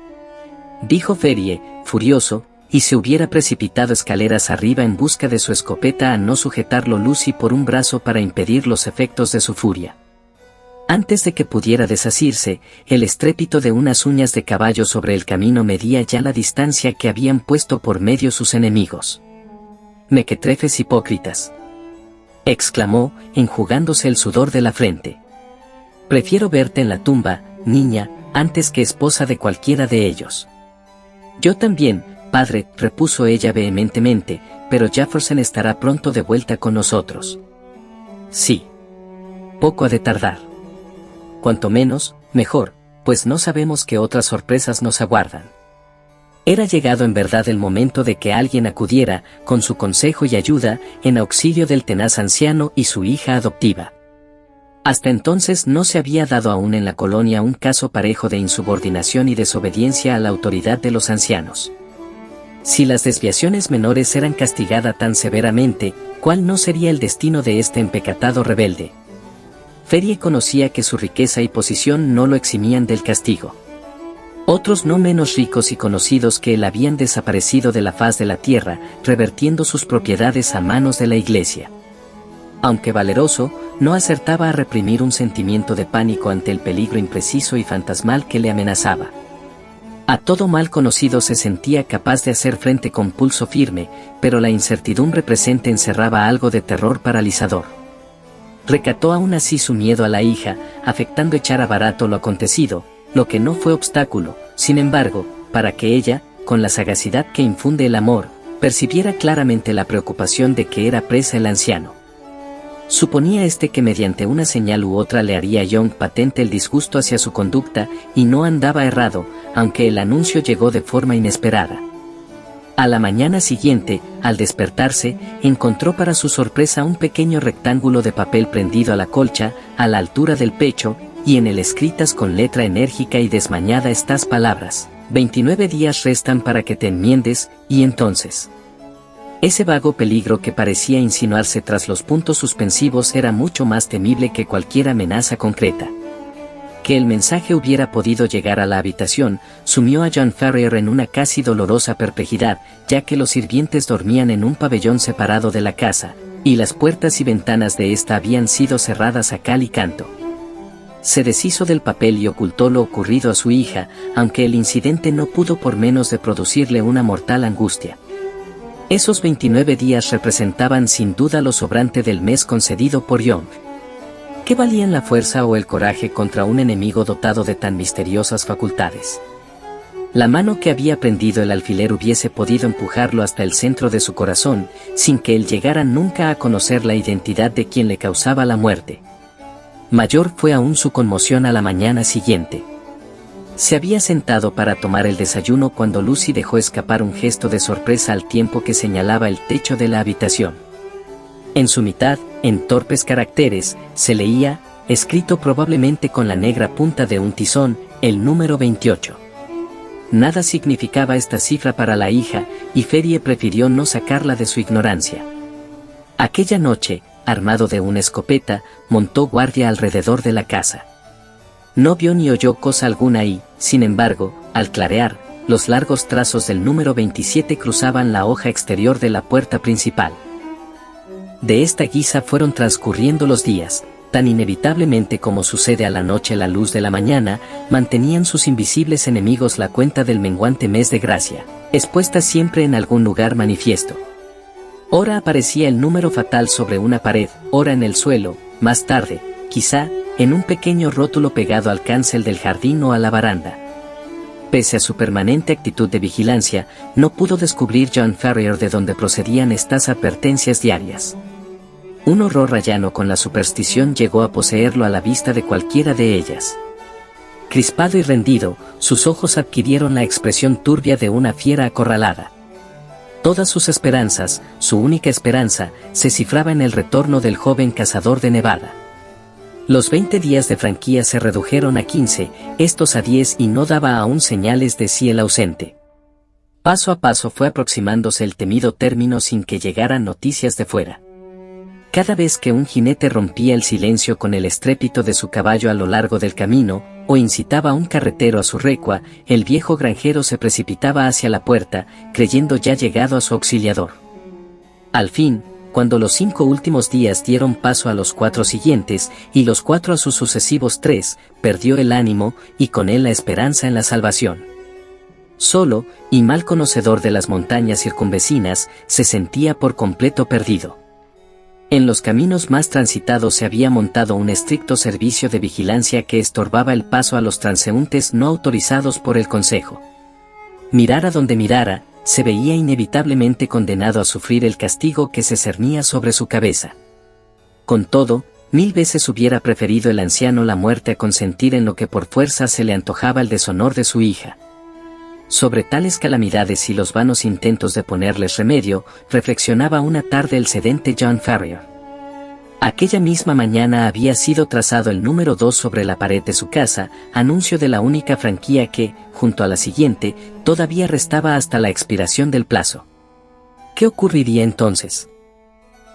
Dijo Ferrier, furioso, y se hubiera precipitado escaleras arriba en busca de su escopeta a no sujetarlo Lucy por un brazo para impedir los efectos de su furia. Antes de que pudiera desasirse, el estrépito de unas uñas de caballo sobre el camino medía ya la distancia que habían puesto por medio sus enemigos. «Mequetrefes hipócritas», exclamó, enjugándose el sudor de la frente. «Prefiero verte en la tumba, niña, antes que esposa de cualquiera de ellos». «Yo también, padre», repuso ella vehementemente, «pero Jefferson estará pronto de vuelta con nosotros». «Sí. Poco ha de tardar. Cuanto menos, mejor, pues no sabemos qué otras sorpresas nos aguardan». Era llegado en verdad el momento de que alguien acudiera, con su consejo y ayuda, en auxilio del tenaz anciano y su hija adoptiva. Hasta entonces no se había dado aún en la colonia un caso parejo de insubordinación y desobediencia a la autoridad de los ancianos. Si las desviaciones menores eran castigadas tan severamente, ¿cuál no sería el destino de este empecatado rebelde? Ferrier conocía que su riqueza y posición no lo eximían del castigo. Otros no menos ricos y conocidos que él habían desaparecido de la faz de la tierra, revertiendo sus propiedades a manos de la iglesia. Aunque valeroso, no acertaba a reprimir un sentimiento de pánico ante el peligro impreciso y fantasmal que le amenazaba. A todo mal conocido se sentía capaz de hacer frente con pulso firme, pero la incertidumbre presente encerraba algo de terror paralizador. Recató aún así su miedo a la hija, afectando echar a barato lo acontecido, lo que no fue obstáculo, sin embargo, para que ella, con la sagacidad que infunde el amor, percibiera claramente la preocupación de que era presa el anciano. Suponía que mediante una señal u otra le haría a Young patente el disgusto hacia su conducta, y no andaba errado, aunque el anuncio llegó de forma inesperada. A la mañana siguiente, al despertarse, encontró para su sorpresa un pequeño rectángulo de papel prendido a la colcha, a la altura del pecho, y en él escritas con letra enérgica y desmañada estas palabras: 29 días restan para que te enmiendes, y entonces. Ese vago peligro que parecía insinuarse tras los puntos suspensivos era mucho más temible que cualquier amenaza concreta. Que el mensaje hubiera podido llegar a la habitación, sumió a John Ferrier en una casi dolorosa perplejidad, ya que los sirvientes dormían en un pabellón separado de la casa, y las puertas y ventanas de ésta habían sido cerradas a cal y canto. Se deshizo del papel y ocultó lo ocurrido a su hija, aunque el incidente no pudo por menos de producirle una mortal angustia. Esos 29 días representaban sin duda lo sobrante del mes concedido por Young. ¿Qué valían la fuerza o el coraje contra un enemigo dotado de tan misteriosas facultades? La mano que había prendido el alfiler hubiese podido empujarlo hasta el centro de su corazón, sin que él llegara nunca a conocer la identidad de quien le causaba la muerte. Mayor fue aún su conmoción a la mañana siguiente. Se había sentado para tomar el desayuno cuando Lucy dejó escapar un gesto de sorpresa al tiempo que señalaba el techo de la habitación. En su mitad, en torpes caracteres, se leía, escrito probablemente con la negra punta de un tizón, el número 28. Nada significaba esta cifra para la hija, y Ferrier prefirió no sacarla de su ignorancia. Aquella noche, armado de una escopeta, montó guardia alrededor de la casa. No vio ni oyó cosa alguna y, sin embargo, al clarear, los largos trazos del número 27 cruzaban la hoja exterior de la puerta principal. De esta guisa fueron transcurriendo los días, tan inevitablemente como sucede a la noche la luz de la mañana, mantenían sus invisibles enemigos la cuenta del menguante mes de gracia, expuesta siempre en algún lugar manifiesto. Ora aparecía el número fatal sobre una pared, ora en el suelo, más tarde, quizá, en un pequeño rótulo pegado al cancel del jardín o a la baranda. Pese a su permanente actitud de vigilancia, no pudo descubrir John Ferrier de dónde procedían estas advertencias diarias. Un horror rayano con la superstición llegó a poseerlo a la vista de cualquiera de ellas. Crispado y rendido, sus ojos adquirieron la expresión turbia de una fiera acorralada. Todas sus esperanzas, su única esperanza, se cifraba en el retorno del joven cazador de Nevada. Los 20 días de franquía se redujeron a 15, estos a 10 y no daba aún señales de sí el ausente. Paso a paso fue aproximándose el temido término sin que llegaran noticias de fuera. Cada vez que un jinete rompía el silencio con el estrépito de su caballo a lo largo del camino, o incitaba a un carretero a su recua, el viejo granjero se precipitaba hacia la puerta, creyendo ya llegado a su auxiliador. Al fin, cuando los 5 últimos días dieron paso a los 4 siguientes, y los 4 a sus sucesivos 3, perdió el ánimo, y con él la esperanza en la salvación. Solo, y mal conocedor de las montañas circunvecinas, se sentía por completo perdido. En los caminos más transitados se había montado un estricto servicio de vigilancia que estorbaba el paso a los transeúntes no autorizados por el Consejo. Mirara donde mirara, se veía inevitablemente condenado a sufrir el castigo que se cernía sobre su cabeza. Con todo, 1000 veces hubiera preferido el anciano la muerte a consentir en lo que por fuerza se le antojaba el deshonor de su hija. Sobre tales calamidades y los vanos intentos de ponerles remedio, reflexionaba una tarde el sedente John Ferrier. Aquella misma mañana había sido trazado el número 2 sobre la pared de su casa, anuncio de la única franquía que, junto a la siguiente, todavía restaba hasta la expiración del plazo. ¿Qué ocurriría entonces?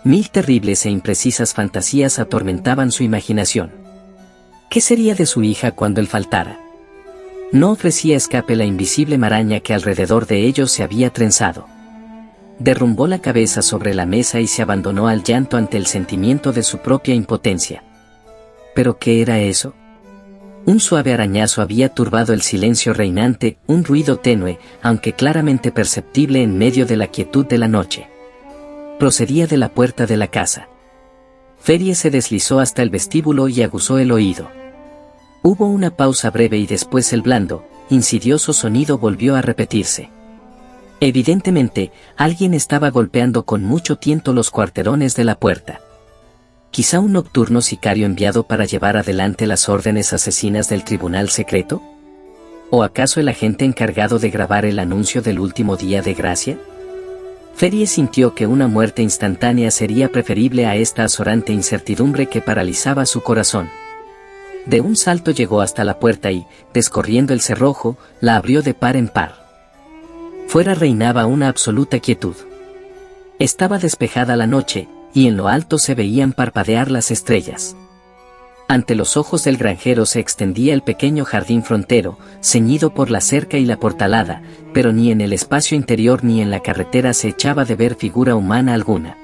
1000 terribles e imprecisas fantasías atormentaban su imaginación. ¿Qué sería de su hija cuando él faltara? No ofrecía escape la invisible maraña que alrededor de ellos se había trenzado. Derrumbó la cabeza sobre la mesa y se abandonó al llanto ante el sentimiento de su propia impotencia. ¿Pero qué era eso? Un suave arañazo había turbado el silencio reinante, un ruido tenue, aunque claramente perceptible en medio de la quietud de la noche. Procedía de la puerta de la casa. Ferrier se deslizó hasta el vestíbulo y aguzó el oído. Hubo una pausa breve y después el blando, insidioso sonido volvió a repetirse. Evidentemente, alguien estaba golpeando con mucho tiento los cuarterones de la puerta. ¿Quizá un nocturno sicario enviado para llevar adelante las órdenes asesinas del tribunal secreto? ¿O acaso el agente encargado de grabar el anuncio del último día de gracia? Ferrier sintió que una muerte instantánea sería preferible a esta azorante incertidumbre que paralizaba su corazón. De un salto llegó hasta la puerta y, descorriendo el cerrojo, la abrió de par en par. Fuera reinaba una absoluta quietud. Estaba despejada la noche, y en lo alto se veían parpadear las estrellas. Ante los ojos del granjero se extendía el pequeño jardín frontero, ceñido por la cerca y la portalada, pero ni en el espacio interior ni en la carretera se echaba de ver figura humana alguna.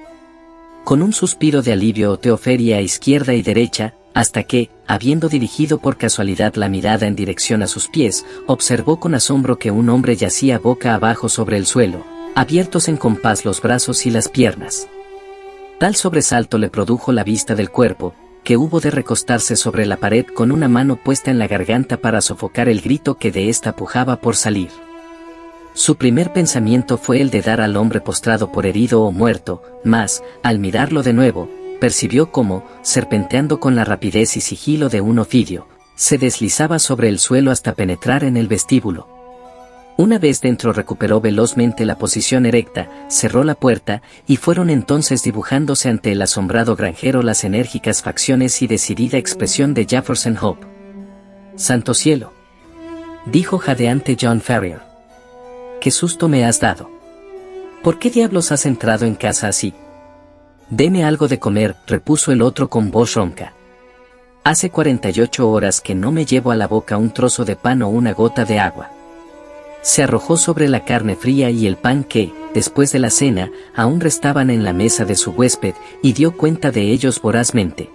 Con un suspiro de alivio oteó Feria a izquierda y derecha, hasta que, habiendo dirigido por casualidad la mirada en dirección a sus pies, observó con asombro que un hombre yacía boca abajo sobre el suelo, abiertos en compás los brazos y las piernas. Tal sobresalto le produjo la vista del cuerpo, que hubo de recostarse sobre la pared con una mano puesta en la garganta para sofocar el grito que de ésta pujaba por salir. Su primer pensamiento fue el de dar al hombre postrado por herido o muerto, mas, al mirarlo de nuevo, percibió cómo, serpenteando con la rapidez y sigilo de un ofidio, se deslizaba sobre el suelo hasta penetrar en el vestíbulo. Una vez dentro recuperó velozmente la posición erecta, cerró la puerta, y fueron entonces dibujándose ante el asombrado granjero las enérgicas facciones y decidida expresión de Jefferson Hope. «¡Santo cielo!», dijo jadeante John Ferrier. «¡Qué susto me has dado! ¿Por qué diablos has entrado en casa así?» «Deme algo de comer», repuso el otro con voz ronca. «Hace 48 horas que no me llevo a la boca un trozo de pan o una gota de agua». Se arrojó sobre la carne fría y el pan que, después de la cena, aún restaban en la mesa de su huésped, y dio cuenta de ellos vorazmente.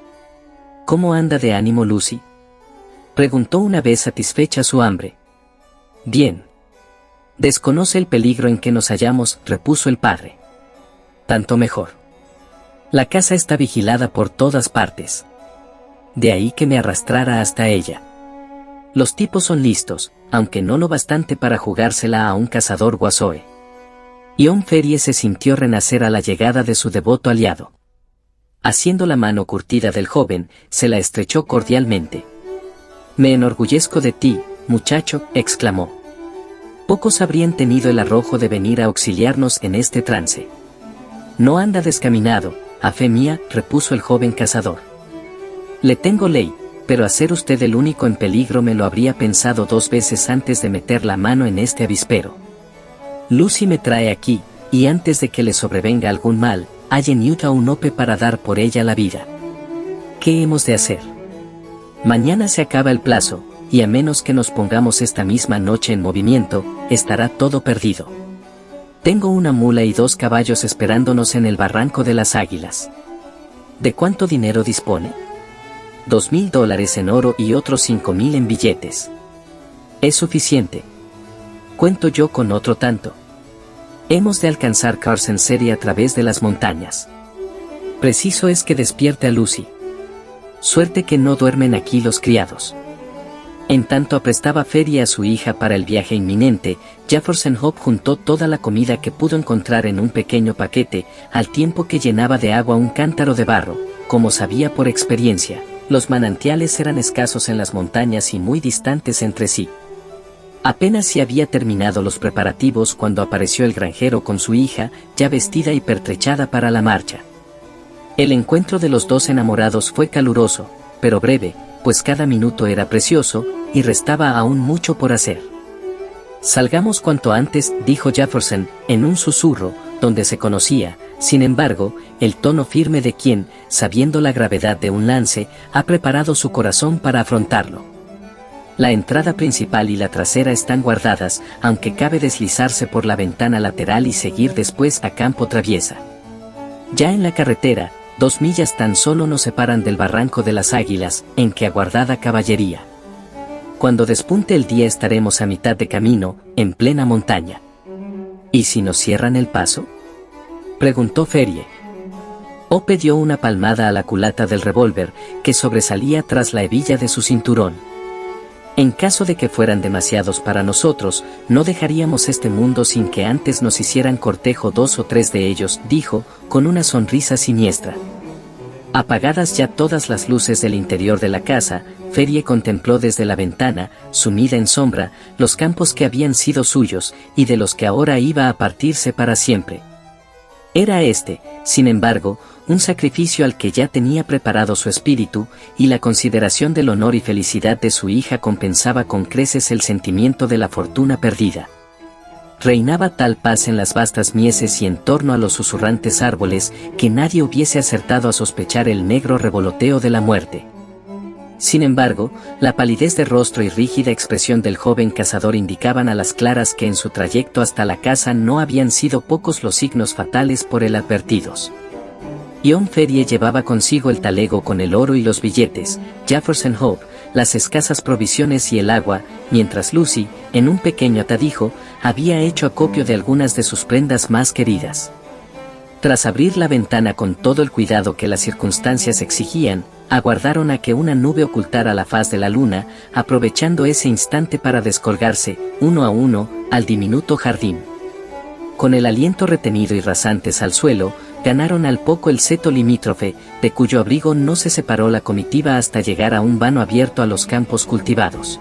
«¿Cómo anda de ánimo Lucy?», preguntó una vez satisfecha su hambre. «Bien». «Desconoce el peligro en que nos hallamos», repuso el padre. «Tanto mejor. La casa está vigilada por todas partes. De ahí que me arrastrara hasta ella. Los tipos son listos, aunque no lo bastante para jugársela a un cazador guasoe». Ion Ferrier se sintió renacer a la llegada de su devoto aliado. Haciendo la mano curtida del joven, se la estrechó cordialmente. «Me enorgullezco de ti, muchacho», exclamó. «Pocos habrían tenido el arrojo de venir a auxiliarnos en este trance». «No anda descaminado, a fe mía», repuso el joven cazador. «Le tengo ley, pero a ser usted el único en peligro me lo habría pensado 2 veces antes de meter la mano en este avispero. Lucy me trae aquí, y antes de que le sobrevenga algún mal, hay en Utah un ope para dar por ella la vida. ¿Qué hemos de hacer? Mañana se acaba el plazo, y a menos que nos pongamos esta misma noche en movimiento, estará todo perdido. Tengo una mula y 2 caballos esperándonos en el barranco de las Águilas». «¿De cuánto dinero dispone?» $2,000 en oro y otros 5,000 en billetes». «Es suficiente. Cuento yo con otro tanto. Hemos de alcanzar Carson City a través de las montañas. Preciso es que despierte a Lucy. Suerte que no duermen aquí los criados». En tanto aprestaba Feria a su hija para el viaje inminente, Jefferson Hope juntó toda la comida que pudo encontrar en un pequeño paquete, al tiempo que llenaba de agua un cántaro de barro. Como sabía por experiencia, los manantiales eran escasos en las montañas y muy distantes entre sí. Apenas se había terminado los preparativos cuando apareció el granjero con su hija, ya vestida y pertrechada para la marcha. El encuentro de los 2 enamorados fue caluroso, pero breve, pues cada minuto era precioso, y restaba aún mucho por hacer. «Salgamos cuanto antes», dijo Jefferson, en un susurro, donde se conocía, sin embargo, el tono firme de quien, sabiendo la gravedad de un lance, ha preparado su corazón para afrontarlo. «La entrada principal y la trasera están guardadas, aunque cabe deslizarse por la ventana lateral y seguir después a campo traviesa. Ya en la carretera, 2 millas tan solo nos separan del barranco de las Águilas, en que aguardada caballería. Cuando despunte el día estaremos a mitad de camino, en plena montaña». «¿Y si nos cierran el paso?», preguntó Ferrier. Hope dio una palmada a la culata del revólver, que sobresalía tras la hebilla de su cinturón. «En caso de que fueran demasiados para nosotros, no dejaríamos este mundo sin que antes nos hicieran cortejo 2 o 3 de ellos», dijo, con una sonrisa siniestra. Apagadas ya todas las luces del interior de la casa, Ferrier contempló desde la ventana, sumida en sombra, los campos que habían sido suyos, y de los que ahora iba a partirse para siempre. Era este, sin embargo, un sacrificio al que ya tenía preparado su espíritu, y la consideración del honor y felicidad de su hija compensaba con creces el sentimiento de la fortuna perdida. Reinaba tal paz en las vastas mieses y en torno a los susurrantes árboles, que nadie hubiese acertado a sospechar el negro revoloteo de la muerte. Sin embargo, la palidez de rostro y rígida expresión del joven cazador indicaban a las claras que en su trayecto hasta la casa no habían sido pocos los signos fatales por él advertidos. John Ferrier llevaba consigo el talego con el oro y los billetes, Jefferson Hope, las escasas provisiones y el agua, mientras Lucy, en un pequeño atadijo, había hecho acopio de algunas de sus prendas más queridas. Tras abrir la ventana con todo el cuidado que las circunstancias exigían, aguardaron a que una nube ocultara la faz de la luna, aprovechando ese instante para descolgarse, uno a uno, al diminuto jardín. Con el aliento retenido y rasantes al suelo, ganaron al poco el seto limítrofe, de cuyo abrigo no se separó la comitiva hasta llegar a un vano abierto a los campos cultivados.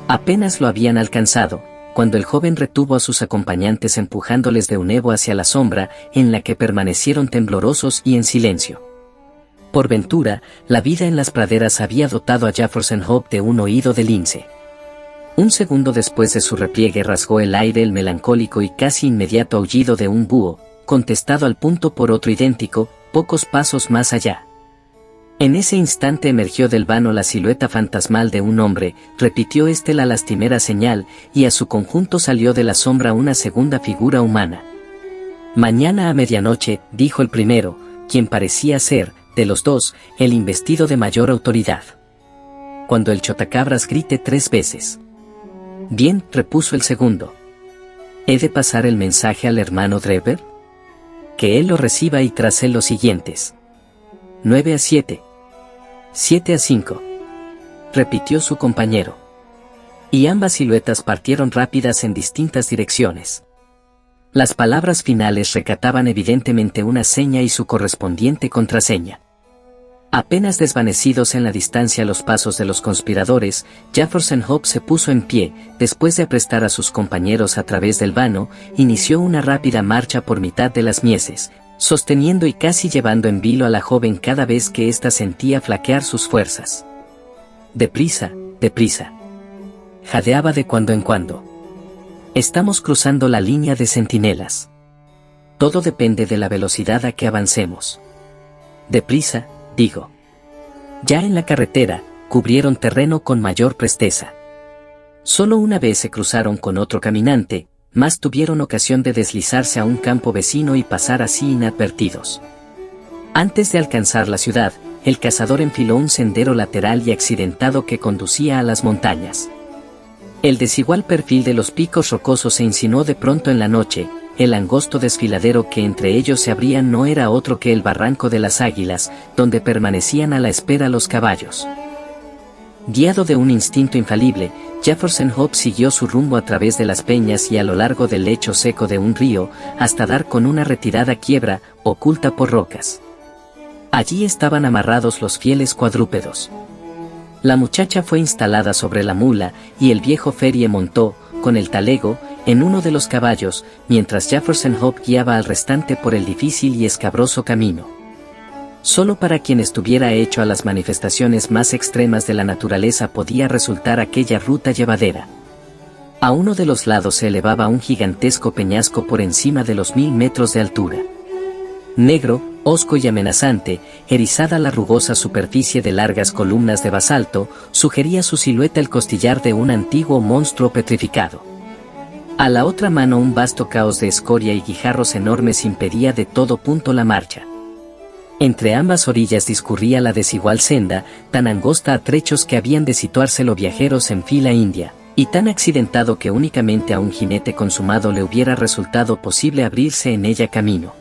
Apenas lo habían alcanzado, cuando el joven retuvo a sus acompañantes empujándoles de un evo hacia la sombra, en la que permanecieron temblorosos y en silencio. Por ventura, la vida en las praderas había dotado a Jefferson Hope de un oído de lince. Un segundo después de su repliegue rasgó el aire el melancólico y casi inmediato aullido de un búho, contestado al punto por otro idéntico, pocos pasos más allá. En ese instante emergió del vano la silueta fantasmal de un hombre, repitió la lastimera señal, y a su conjunto salió de la sombra una segunda figura humana. Mañana a medianoche, dijo el primero, quien parecía ser, de los dos, el investido de mayor autoridad. Cuando el chotacabras grite 3 veces. Bien, repuso el segundo. ¿He de pasar el mensaje al hermano Drever? Que él lo reciba y tras él los siguientes. 9 a 7. 7 a 5. Repitió su compañero. Y ambas siluetas partieron rápidas en distintas direcciones. Las palabras finales recataban evidentemente una seña y su correspondiente contraseña. Apenas desvanecidos en la distancia los pasos de los conspiradores, Jefferson Hope se puso en pie, después de aprestar a sus compañeros a través del vano, inició una rápida marcha por mitad de las mieses, sosteniendo y casi llevando en vilo a la joven cada vez que ésta sentía flaquear sus fuerzas. Deprisa, deprisa. Jadeaba de cuando en cuando. Estamos cruzando la línea de centinelas. Todo depende de la velocidad a que avancemos. Deprisa, digo. Ya en la carretera, cubrieron terreno con mayor presteza. Solo una vez se cruzaron con otro caminante, mas tuvieron ocasión de deslizarse a un campo vecino y pasar así inadvertidos. Antes de alcanzar la ciudad, el cazador enfiló un sendero lateral y accidentado que conducía a las montañas. El desigual perfil de los picos rocosos se insinuó de pronto en la noche. El angosto desfiladero que entre ellos se abría no era otro que el barranco de las Águilas, donde permanecían a la espera los caballos. Guiado de un instinto infalible, Jefferson Hope siguió su rumbo a través de las peñas y a lo largo del lecho seco de un río, hasta dar con una retirada quiebra, oculta por rocas. Allí estaban amarrados los fieles cuadrúpedos. La muchacha fue instalada sobre la mula, y el viejo Ferrier montó, con el talego, en uno de los caballos, mientras Jefferson Hope guiaba al restante por el difícil y escabroso camino. Solo para quien estuviera hecho a las manifestaciones más extremas de la naturaleza podía resultar aquella ruta llevadera. A uno de los lados se elevaba un gigantesco peñasco por encima de los 1000 metros de altura. Negro, hosco y amenazante, erizada la rugosa superficie de largas columnas de basalto, sugería su silueta el costillar de un antiguo monstruo petrificado. A la otra mano un vasto caos de escoria y guijarros enormes impedía de todo punto la marcha. Entre ambas orillas discurría la desigual senda, tan angosta a trechos que habían de situárselo viajeros en fila india, y tan accidentado que únicamente a un jinete consumado le hubiera resultado posible abrirse en ella camino.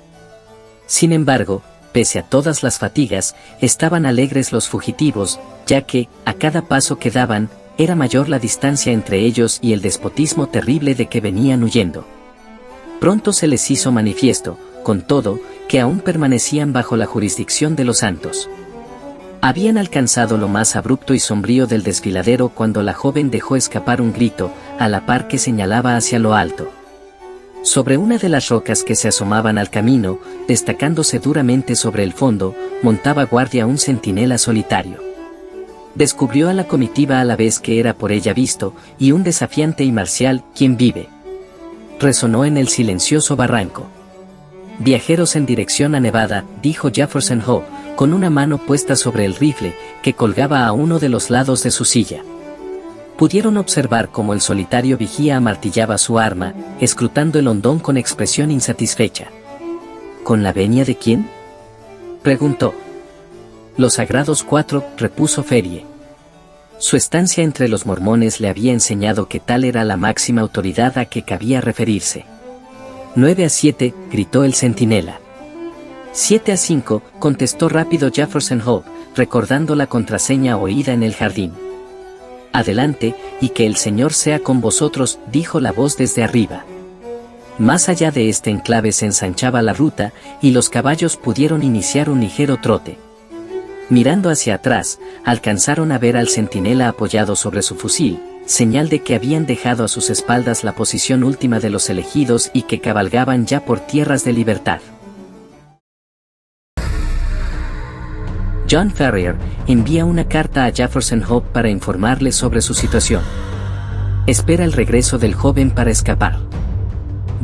Sin embargo, pese a todas las fatigas, estaban alegres los fugitivos, ya que, a cada paso que daban, era mayor la distancia entre ellos y el despotismo terrible de que venían huyendo. Pronto se les hizo manifiesto, con todo, que aún permanecían bajo la jurisdicción de los santos. Habían alcanzado lo más abrupto y sombrío del desfiladero cuando la joven dejó escapar un grito, a la par que señalaba hacia lo alto. Sobre una de las rocas que se asomaban al camino, destacándose duramente sobre el fondo, montaba guardia un centinela solitario. Descubrió a la comitiva a la vez que era por ella visto, y un desafiante y marcial «¿Quién vive?». Resonó en el silencioso barranco. «Viajeros en dirección a Nevada», dijo Jefferson Hope, con una mano puesta sobre el rifle que colgaba a uno de los lados de su silla. Pudieron observar cómo el solitario vigía amartillaba su arma, escrutando el hondón con expresión insatisfecha. ¿Con la venia de quién?, preguntó. Los Sagrados Cuatro, repuso Ferie. Su estancia entre los mormones le había enseñado que tal era la máxima autoridad a que cabía referirse. 9-7, gritó el centinela. 7-5, contestó rápido Jefferson Hope, recordando la contraseña oída en el jardín. Adelante, y que el Señor sea con vosotros, dijo la voz desde arriba. Más allá de este enclave se ensanchaba la ruta, y los caballos pudieron iniciar un ligero trote. Mirando hacia atrás, alcanzaron a ver al centinela apoyado sobre su fusil, señal de que habían dejado a sus espaldas la posición última de los elegidos y que cabalgaban ya por tierras de libertad. John Ferrier envía una carta a Jefferson Hope para informarle sobre su situación. Espera el regreso del joven para escapar.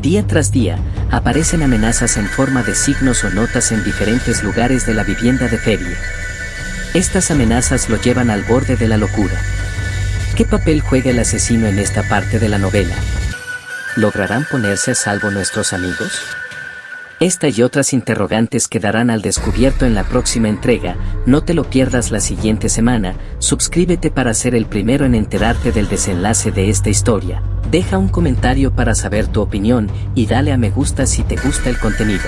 Día tras día, aparecen amenazas en forma de signos o notas en diferentes lugares de la vivienda de Ferrier. Estas amenazas lo llevan al borde de la locura. ¿Qué papel juega el asesino en esta parte de la novela? ¿Lograrán ponerse a salvo nuestros amigos? Esta y otras interrogantes quedarán al descubierto en la próxima entrega. No te lo pierdas la siguiente semana. Suscríbete para ser el primero en enterarte del desenlace de esta historia. Deja un comentario para saber tu opinión y dale a me gusta si te gusta el contenido.